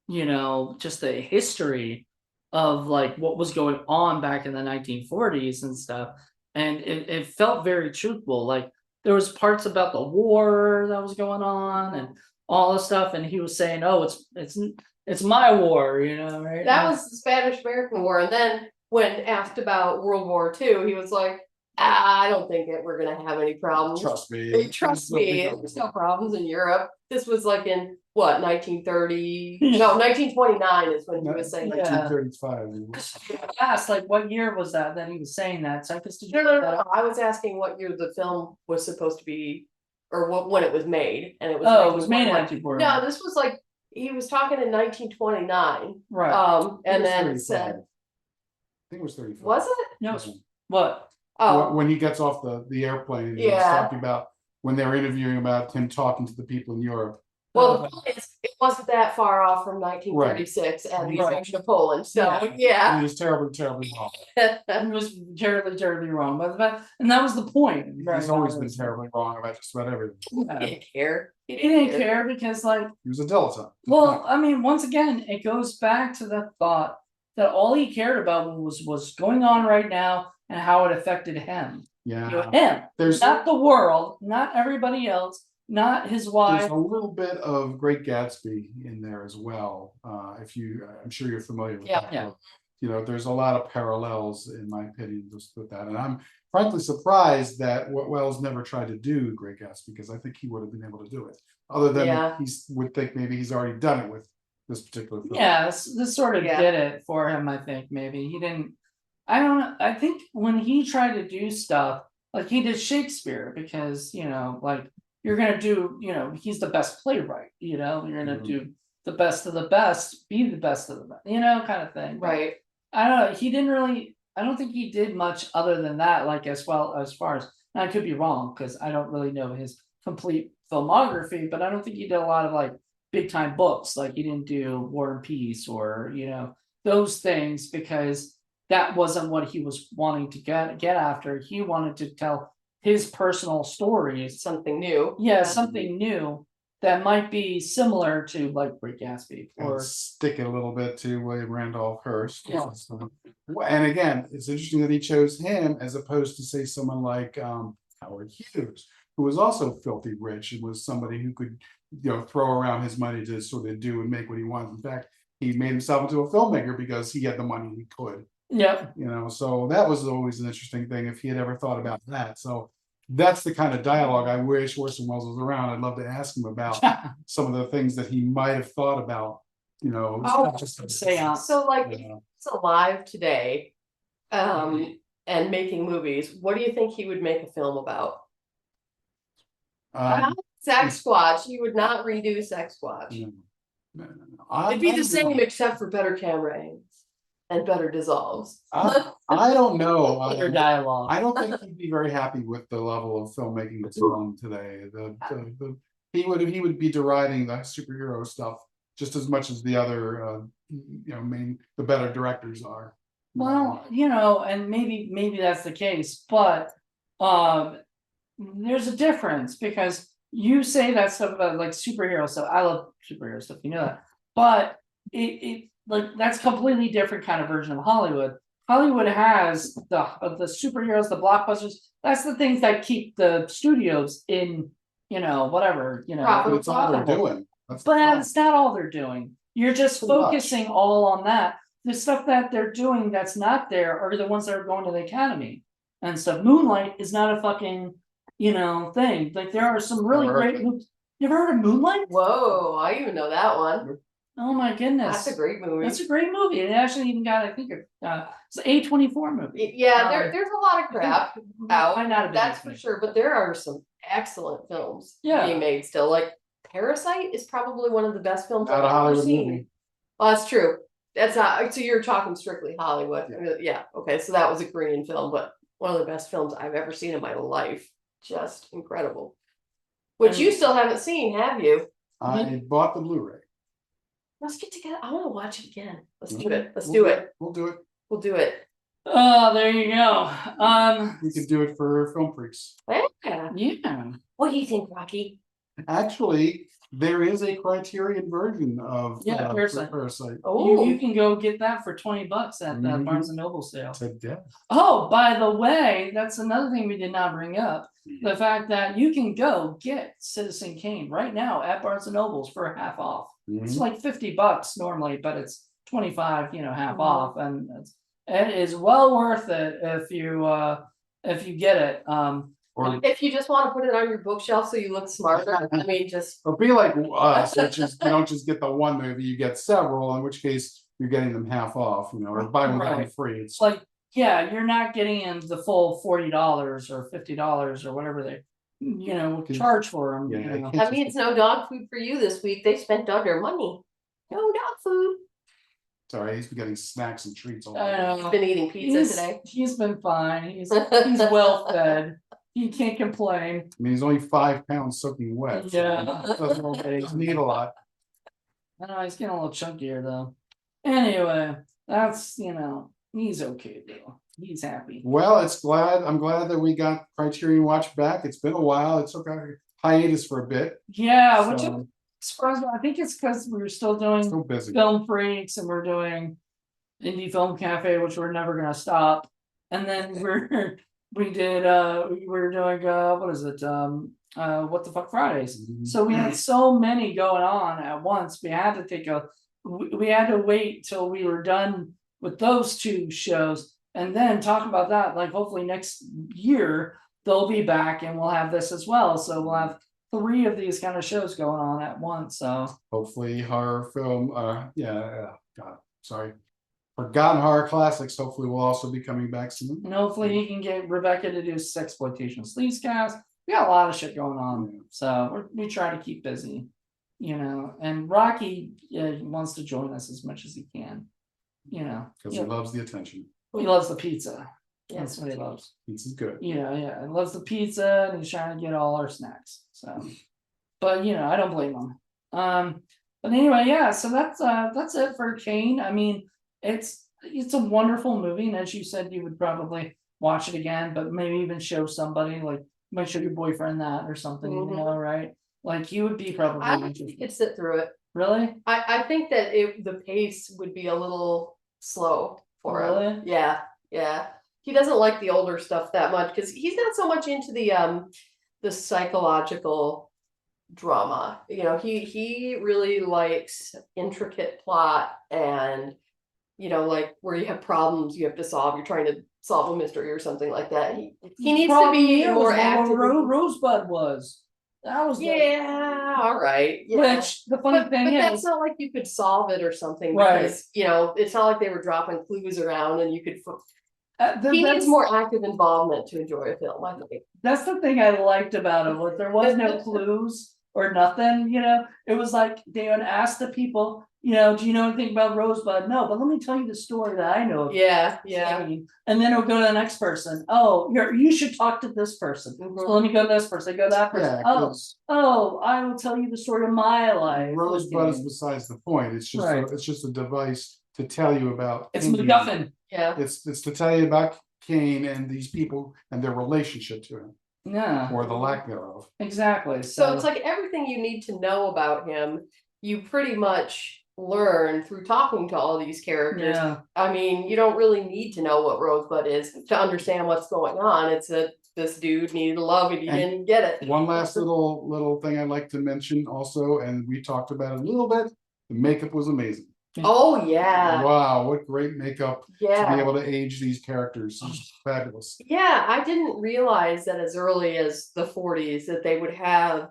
just the history of like what was going on back in the 1940s and stuff. And it felt very truthful. Like there was parts about the war that was going on and all this stuff. And he was saying, oh, it's my war, right? That was the Spanish-American War. And then when asked about World War II, he was like, I don't think we're going to have any problems. Trust me. There's no problems in Europe. This was like in what, 1930? No, 1929 is when he was saying that. 1935. Asked like what year was that he was saying that? So No. I was asking what year the film was supposed to be, or when it was made, and it was. Oh, it was made in 1940. No, this was like he was talking in 1929. Right. And then it said, I think it was 35. was it? No. What? Oh, When he gets off the airplane, and he's talking about when they were interviewing about him talking to the people in Europe. well, the point is, it wasn't that far off from 1936 and the invasion of Poland. So yeah. He was terribly, terribly wrong. It was terribly, terribly wrong. And that was the point. He's always been terribly wrong about just about everything. He didn't care. He didn't care because like, He was a dilettante. well, I mean, once again, it goes back to the thought that all he cared about was what's going on right now and how it affected him. Yeah. Him. There's Not the world, not everybody else, not his wife. There's a little bit of Great Gatsby in there as well. I'm sure you're familiar with that. Yeah. there's a lot of parallels in my opinion just with that. And I'm frankly surprised that Wells never tried to do Great Gatsby, because I think he would have been able to do it. Other than he would think maybe he's already done it with this particular film. Yeah, this sort of did it for him, I think. Maybe he didn't. I don't know. I think when he tried to do stuff, like he did Shakespeare, because like you're gonna do, he's the best playwright. You're gonna do the best of the best, be the best of the best, kind of thing. Right. I don't know. He didn't really. I don't think he did much other than that. Like as far as, and I could be wrong because I don't really know his complete filmography, but I don't think he did a lot of like big time books. Like he didn't do War and Peace or those things, because that wasn't what he was wanting to get after. He wanted to tell his personal stories, something new. Yeah, something new that might be similar to like Great Gatsby, or stick it a little bit to William Randolph Hearst. Yeah. And again, it's interesting that he chose him as opposed to say someone like Howard Hughes, who was also filthy rich and was somebody who could throw around his money to sort of do and make what he wanted. In fact, he made himself into a filmmaker because he had the money he could. Yep. So that was always an interesting thing if he had ever thought about that. So that's the kind of dialogue I wish Orson Welles was around. I'd love to ask him about some of the things that he might have thought about, just seance. So like if he's alive today, and making movies, what do you think he would make a film about? Sex Squatch. He would not redo Sex Squatch. No. It'd be the same except for better camera angles and better dissolves. I don't know. Better dialogue. I don't think he'd be very happy with the level of filmmaking that's on today. He would be deriding the superhero stuff just as much as the other the better directors are. Well, and maybe that's the case, but there's a difference, because you say that stuff about like superhero stuff. I love superhero stuff, that, but it like that's completely different kind of version of Hollywood. Hollywood has the superheroes, the blockbusters. That's the things that keep the studios in, whatever, But it's all they're doing. But that's not all they're doing. You're just focusing all on that. The stuff that they're doing that's not there are the ones that are going to the Academy and stuff. Moonlight is not a fucking, thing. Like there are some really great movies. You ever heard of Moonlight? Whoa, I even know that one. Oh my goodness. That's a great movie. That's a great movie. It actually even got, I think, it's an A24 movie. Yeah, there's a lot of crap out. I'm not a big That's fan. for sure. But there are some excellent films being made still. Like Parasite is probably one of the best films Out of I've ever Hollywood seen. movie. Well, that's true. That's not. So you're talking strictly Hollywood. Yeah. Okay. So that was a Korean film, but one of the best films I've ever seen in my life. Just incredible. Which you still haven't seen, have you? I bought the Blu-ray. Let's get together. I want to watch it again. Let's do it. Let's do it. We'll do it. We'll do it. Oh, there you go. We could do it for Film Freaks. Yeah. Yeah. What do you think, Rocky? Actually, there is a Criterion version of Parasite. Oh, You can go get that for $20 at the Barnes and Noble sale. Today. Oh, by the way, that's another thing we did not bring up. The fact that you can go get Citizen Kane right now at Barnes and Nobles for half off. It's like $50 normally, but it's 25, half off, and it is well worth it if you get it. Or if you just want to put it on your bookshelf so you look smarter, I mean, just or be like us, which is you don't just get the one movie, you get several, in which case you're getting them half off, or buy one get one free. It's like, yeah, you're not getting in the full $40 or $50 or whatever they charge for them. That means no dog food for you this week. They spent all their money. No dog food. Sorry, he's been getting snacks and treats all day. He's been eating pizza today. He's been fine. He's well fed. He can't complain. I mean, he's only 5 pounds soaking wet. Yeah. So he doesn't need a lot. I know he's getting a little chunkier though. Anyway, that's he's okay though. He's happy. Well, I'm glad that we got Criterion Watch back. It's been a while. It took a hiatus for a bit. Yeah, which I'm surprised. I think it's because we were still doing Film Freaks and we're doing Indie Film Cafe, which we're never gonna stop. And then we were doing what is it? What the Fuck Fridays. So we had so many going on at once. We had to wait till we were done with those two shows, and then talk about that, like hopefully next year they'll be back and we'll have this as well. So we'll have 3 of these kind of shows going on at once. So hopefully horror film, God, sorry. Forgotten horror classics, hopefully will also be coming back soon. and hopefully he can get Rebecca to do Sexploitation Sleazecast. We got a lot of shit going on. So we try to keep busy, and Rocky wants to join us as much as he can, Because he loves the attention. he loves the pizza. Yes. That's what he loves. Pizza's good. He loves the pizza and he's trying to get all our snacks. So, but I don't blame him. But anyway, yeah, so that's it for Kane. I mean, it's a wonderful movie, and as you said, you would probably watch it again, but maybe even show somebody, like might show your boyfriend that or something, right? Like he would be probably I think you could sit through it. Really? I think that the pace would be a little slow for him. Yeah. He doesn't like the older stuff that much because he's not so much into the psychological drama. He really likes intricate plot and like where you have problems you have to solve. You're trying to solve a mystery or something like that. He needs to be more active. Rosebud was. That was all right. Yeah. Which the funny thing but is, that's not like you could solve it or something, right? Because it's not like they were dropping clues around and you could. He needs more active involvement to enjoy a film, I think. That's the thing I liked about it. Was there was no clues or nothing. It was like they would ask the people, do you know anything about Rosebud? No, but let me tell you the story that I know. Yeah. And then it'll go to the next person. Oh, you should talk to this person. So let me go to this person. Go to that person. I will tell you the story of my life. Rosebud is besides the point. It's just it's just a device to tell you about. It's MacGuffin. Yeah. It's to tell you about Kane and these people and their relationship to him. Yeah. Or the lack thereof. Exactly. So it's like everything you need to know about him, you pretty much learn through talking to all these characters. Yeah. I mean, you don't really need to know what Rosebud is to understand what's going on. It's this dude needed love and he didn't get it. One last little thing I'd like to mention also, and we talked about it a little bit. The makeup was amazing. Oh yeah. Wow, what great makeup to Yeah. be able to age these characters. Fabulous. Yeah, I didn't realize that as early as the 40s that they would have,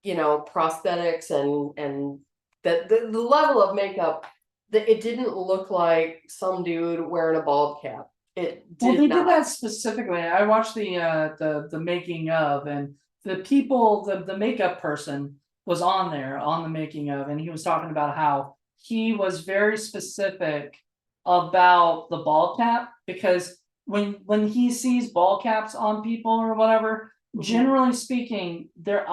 prosthetics and that the level of makeup that it didn't look like some dude wearing a bald cap. It did Well, they not. did that specifically. I watched the making of, and the people, the makeup person was on there on the making of, and he was talking about how he was very specific about the ball cap, because when he sees ball caps on people or whatever, generally speaking, their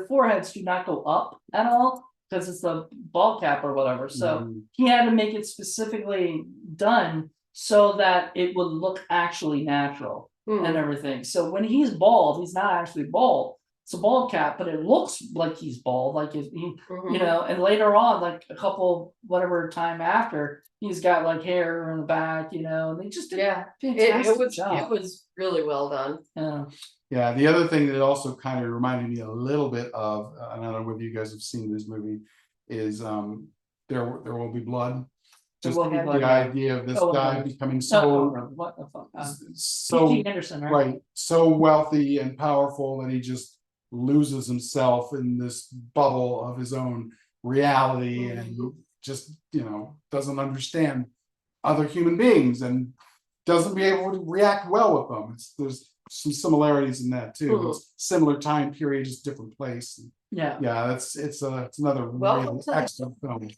foreheads do not go up at all because it's the ball cap or whatever. So he had to make it specifically done so that it would look actually natural and everything. So when he's bald, he's not actually bald. It's a bald cap, but it looks like he's bald, like and later on, like a couple whatever time after, he's got like hair in the back, and they just did a fantastic job. It was really well done. Yeah, the other thing that also kind of reminded me a little bit of, and I don't know whether you guys have seen this movie, is There Will Be Blood. Just the idea of this guy becoming so Anderson, right, so wealthy and powerful that he just loses himself in this bubble of his own reality and just doesn't understand other human beings and doesn't be able to react well with them. There's some similarities in that too. It's similar time period, just different place. It's another really excellent film.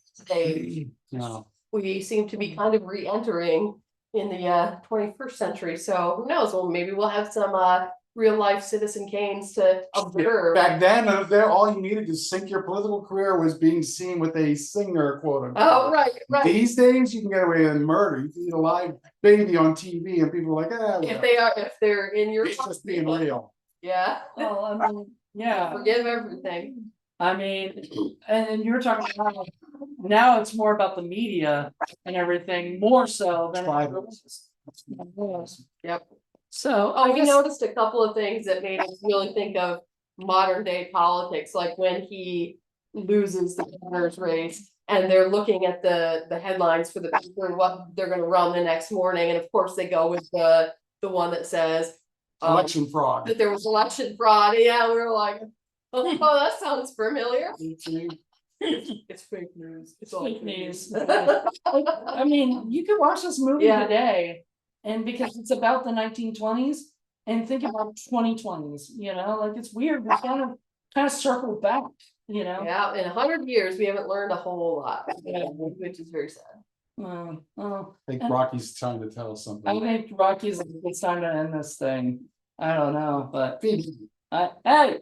We seem to be kind of re-entering in the 21st century, so who knows? Well, maybe we'll have some real life Citizen Kanes to observe. Back then, all you needed to sink your political career was being seen with a singer, quote unquote. Oh, right. These days, you can get away with murder. You can eat a live baby on TV, and people are like, if they're in your, it's just being real. Yeah. Well, I mean, yeah. Forgive everything. I mean, and you were talking about now it's more about the media and everything, more so than it was. Yep. So we noticed a couple of things that made us really think of modern day politics, like when he loses the governor's race and they're looking at the headlines for the paper and what they're gonna run the next morning, and of course they go with the one that says Election fraud. that there was election fraud. Yeah, we were like, oh, that sounds familiar. It's fake news. It's all Fake news. I mean, you could watch this movie Yeah. today, and because it's about the 1920s, and think about 2020s, you know, like it's weird. We kind of circle back, you know. Yeah, in 100 years, we haven't learned a whole lot, which is very sad. I think Rocky's trying to tell us I something. think Rocky's it's time to end this thing. I don't know, but hey,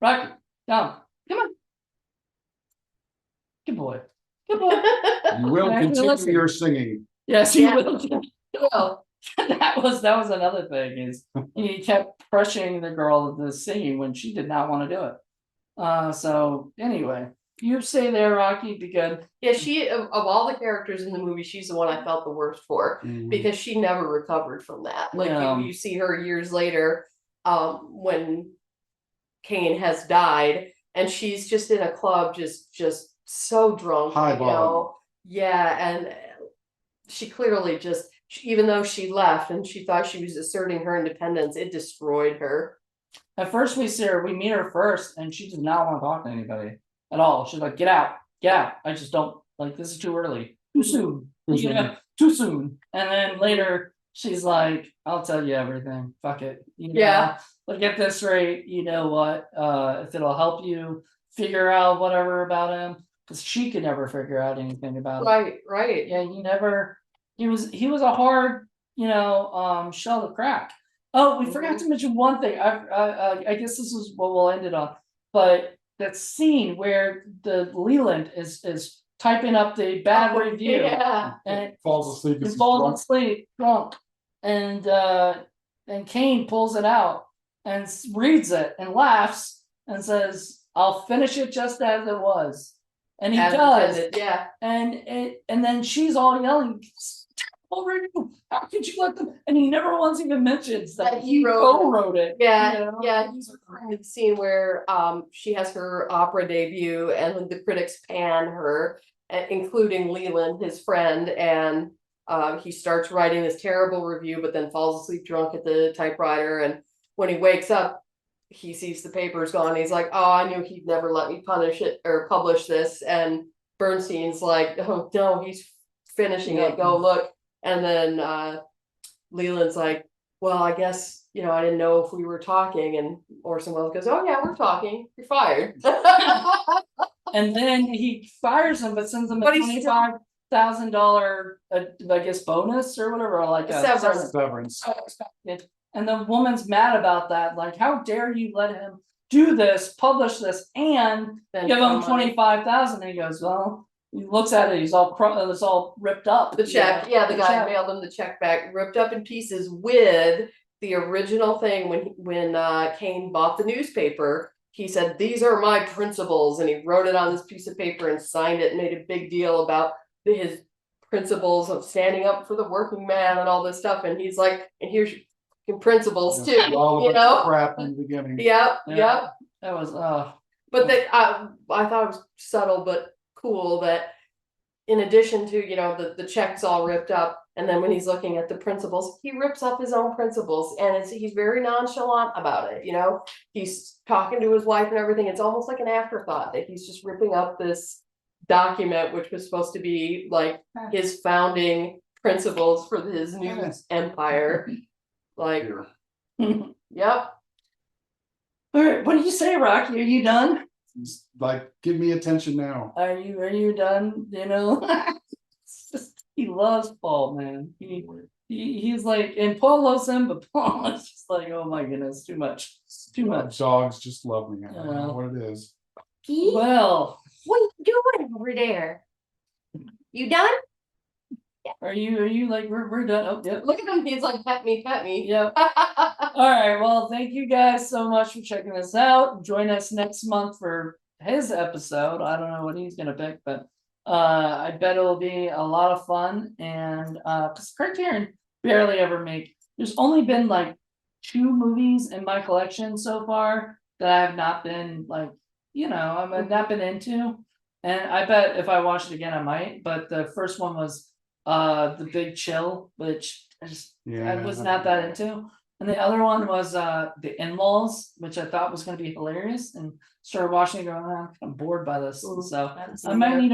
Rocky, come on. Good boy. Good boy. You will Actually, continue listen. your singing. Yes, you Yeah. will. Well, that was another thing is he kept pressuring the girl to singing when she did not want to do it. So anyway, you stay there, Rocky. Be good. yeah, she of all the characters in the movie, she's the one I felt the worst for because she never recovered from that. Like No. you see her years later, when Kane has died, and she's just in a club, just so drunk, you know. Yeah, and she clearly just, even though she left and she thought she was asserting her independence, it destroyed her. At first, we meet her first, and she does not want to talk to anybody at all. She's like, "Get out, get out! I just don't like this. Is too early, too soon, you know, too soon." And then later, she's like, "I'll tell you everything. Fuck it, you know? Yeah. But get this straight. You know what? If it'll help you figure out whatever about him, because she could never figure out anything about him. Right. Yeah, he never. He was a hard, you know, shell to crack. Oh, we forgot to mention one thing. I guess this is what we'll end it on. But that scene where the Leland is typing up the bad review, Yeah. and falls asleep. he falls asleep drunk, and Kane pulls it out and reads it and laughs and says, "I'll finish it just as it was," and he As does. intended, yeah. And then she's all yelling, "How could you let them?" And he never once even mentions that he co-wrote it. Yeah, you know? yeah. He's referring to the scene where she has her opera debut and the critics pan her, including Leland, his friend, and he starts writing this terrible review, but then falls asleep drunk at the typewriter. And when he wakes up, he sees the papers gone. He's like, "Oh, I knew he'd never let me punish it or publish this." And Bernstein's like, "Oh no, he's finishing it. Go look." And then Leland's like, "Well, I guess, you know, I didn't know if we were talking." And Orson Welles goes, "Oh yeah, we're talking. You're fired." And then he fires him, but sends him a But he's still- $25,000, I guess, bonus or whatever, or like a Severance. Severance. And the woman's mad about that. Like, how dare you let him do this, publish this, and Then give him come on. 25,000? And he goes, well, he looks at it. He's all it's all ripped up. The check, you know, yeah, the guy check. mailed him the check back, ripped up in pieces with the original thing when Kane bought the newspaper. He said, "These are my principles," and he wrote it on this piece of paper and signed it and made a big deal about his principles of standing up for the working man and all this stuff. And he's like, "And here's your principles too," All you of the know? crap in the beginning. Yep. That was But I thought it was subtle but cool that in addition to, you know, the checks all ripped up, and then when he's looking at the principles, he rips up his own principles, and he's very nonchalant about it. You know, he's talking to his wife and everything. It's almost like an afterthought that he's just ripping up this document, which was supposed to be like his founding principles for his new empire. Like, Here. yep. all right. What do you say, Rocky? Are you done? It's like, give me attention now. Are you done? You know, it's just, he loves Paul, man. He's like, and Paul loves him, but Paul is just like, oh my goodness, too much, too much. Dogs just love me. I don't know what it is. Pete, Well, what are you doing over there? You done? are you like we're done? Oh, yeah. Look at him. He's like, pet me, pet me. Yep. All right. Well, thank you guys so much for checking us out. Join us next month for his episode. I don't know what he's gonna pick, but I bet it'll be a lot of fun. And because Criterion barely ever make. There's only been like 2 movies in my collection so far that I have not been like, you know, I've not been into. And I bet if I watch it again, I might. But the first one was The Big Chill, which I was not that into. And the other one was The In-Laws, which I thought was going to be hilarious, and started watching it going, I'm kind of bored by this. So I might need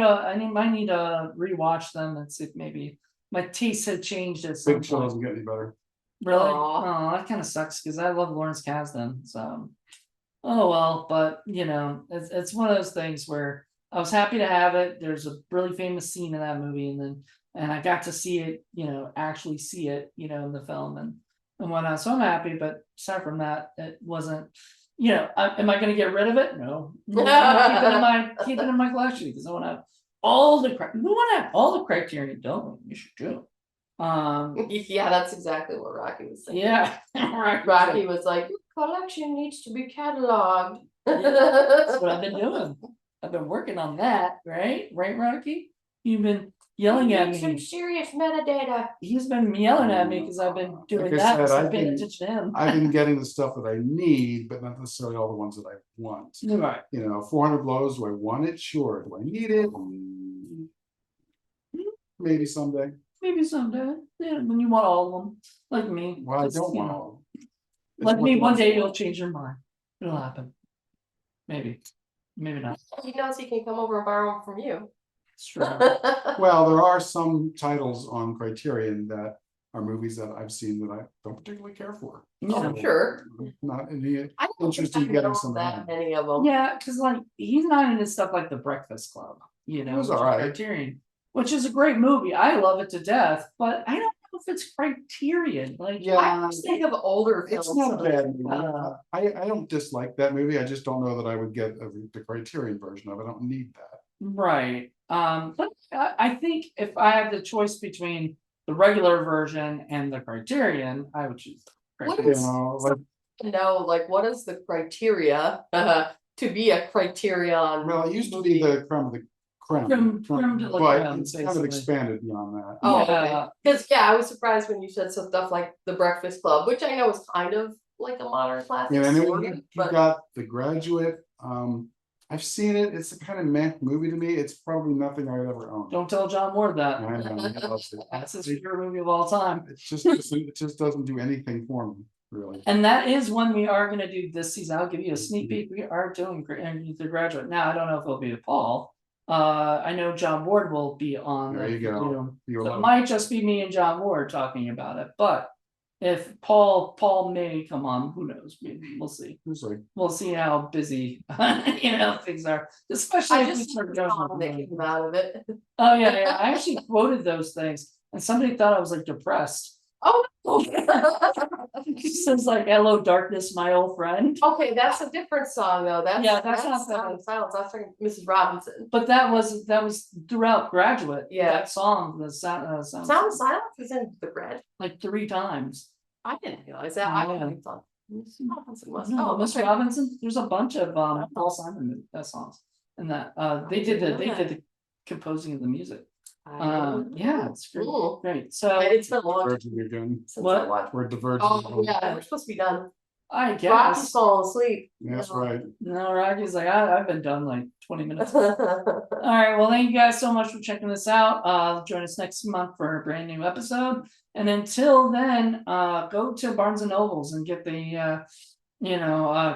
to rewatch them and see if maybe my taste had changed at some Big Chill point. doesn't get any better. Really? Aw. Oh, that kind of sucks because I love Lawrence Kasdan. So, oh well, but it's one of those things where I was happy to have it. There's a really famous scene in that movie, and I got to see it, actually see it, in the film and whatnot. So I'm happy, but aside from that, it wasn't. Am I going to get rid of it? No. Keep it in my collection because I want to have all the. We want to have all the Criterion. Don't we? You should do. Yeah, that's exactly what Rocky was saying. Yeah, Rocky was like, your collection needs to be cataloged. That's what I've been doing. I've been working on that, right, Rocky? You've been yelling at me. Some serious metadata. He's been yelling at me because I've been doing Like I that. said, Because I've I've been been- attention to him. I've been getting the stuff that I need, but not necessarily all the ones that I want. Right. 400 blows. Do I want it? Sure. Do I need it? Maybe someday. Maybe someday. Yeah, when you want all of them, like me. Well, I Just, don't want all of them. It's Like what me, the one ones day I you'll want. change your mind. It'll happen. Maybe not. He knows he can come over and borrow them from you. It's true. Well, there are some titles on Criterion that are movies that I've seen that I don't particularly care for. Yeah. I'm sure. Not any I don't interest think in I getting know some of that them. many of them. Yeah, because like he's not into stuff like The Breakfast Club, was which is alright. Criterion, which is a great movie. I love it to death, but I don't know if it's Criterion. Like, Yeah. I always think of older films. It's not a bad movie. Uh, I don't dislike that movie. I just don't know that I would get the Criterion version of it. I don't need that. right. But I think if I had the choice between the regular version and the Criterion, I would choose the What Criterion. is- Like, No, like what is the criteria to be a Criterion? well, it used to be the creme of the creme, Creme de la but creme, it's kind of basically. expanded beyond that. Oh, Yeah. Because I was surprised when you said some stuff like The Breakfast Club, which I know is kind of like a modern classic. Yeah, and then sort you of, you but got The Graduate. I've seen it. It's a kind of meh movie to me. It's probably nothing I would ever own. Don't tell John Ward that. I know, he loves it. That's his favorite movie of all time. It just doesn't do anything for me, really. And that is one we are going to do this season. I'll give you a sneak peek. We are doing The Graduate. Now, I don't know if it'll be with Paul. I know John Ward will be on. There you go. You're So it welcome. might just be me and John Ward talking about it. But if Paul may come on, who knows? We'll see. It's like, We'll see how busy things are. Especially I if we just start saw going. that came out of it. Oh yeah. I actually quoted those things, and somebody thought I was like depressed. Oh, She says like, "Hello, darkness, my old friend." okay, that's a different song though. That's Yeah, that's not Sound the- of Silence. That's like Mrs. Robinson. But that was throughout Graduate. Yeah. That song, the sound, Sound of Silence is in The Graduate. like 3 times. I didn't realize that. I Oh, yeah. think thought Mrs. Robinson was. No, Oh, Miss okay. Robinson. There's a bunch of Paul Simon songs in that. They did the composing of the music. Yeah, it's great. Cool. Great. So It's been a long time diverging again. since What? I watched. We're diverging. Oh yeah, we're supposed to be done. I Rocky's guess. falling asleep. That's right. No, Rocky's like, I've been done like 20 minutes. All right. Well, thank you guys so much for checking this out. Join us next month for a brand new episode. And until then, go to Barnes and Nobles and get the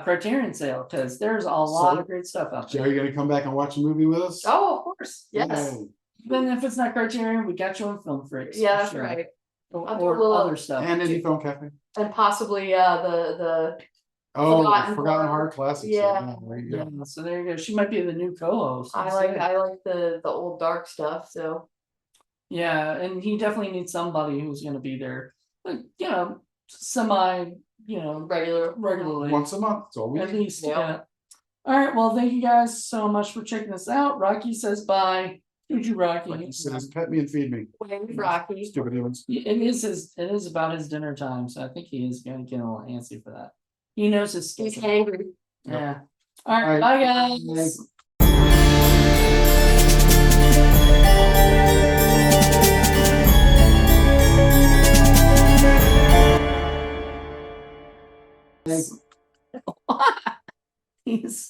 Criterion sale, because there's a lot of great stuff out So there. are you gonna come back and watch a movie with us? Oh, of course. Yes. Yay. Even if it's not Criterion, we got you on Film Freaks. for Yeah, that's sure. right. Or, I'll do a little- other stuff. And Indie Film Cafe. And possibly the Oh, Forgotten Forgotten Horror. Heart Classics. Yeah. There you Yeah, go. so there you go. She might be the new co-host. I like the old dark stuff. So Yeah, and he definitely needs somebody who's going to be there, like, semi, regularly. Once a month. It's all we At need. least, Yeah. yeah. All right, well, thank you guys so much for checking this out. Rocky says bye. Who'd you, Rocky? Like he says, pet me and feed me. Wayne Rocky. Stupid humans. It is about his dinner time, so I think he is going to get a little antsy for that. He knows his He's schedule. angry. Yeah. All right, All bye right. guys. He's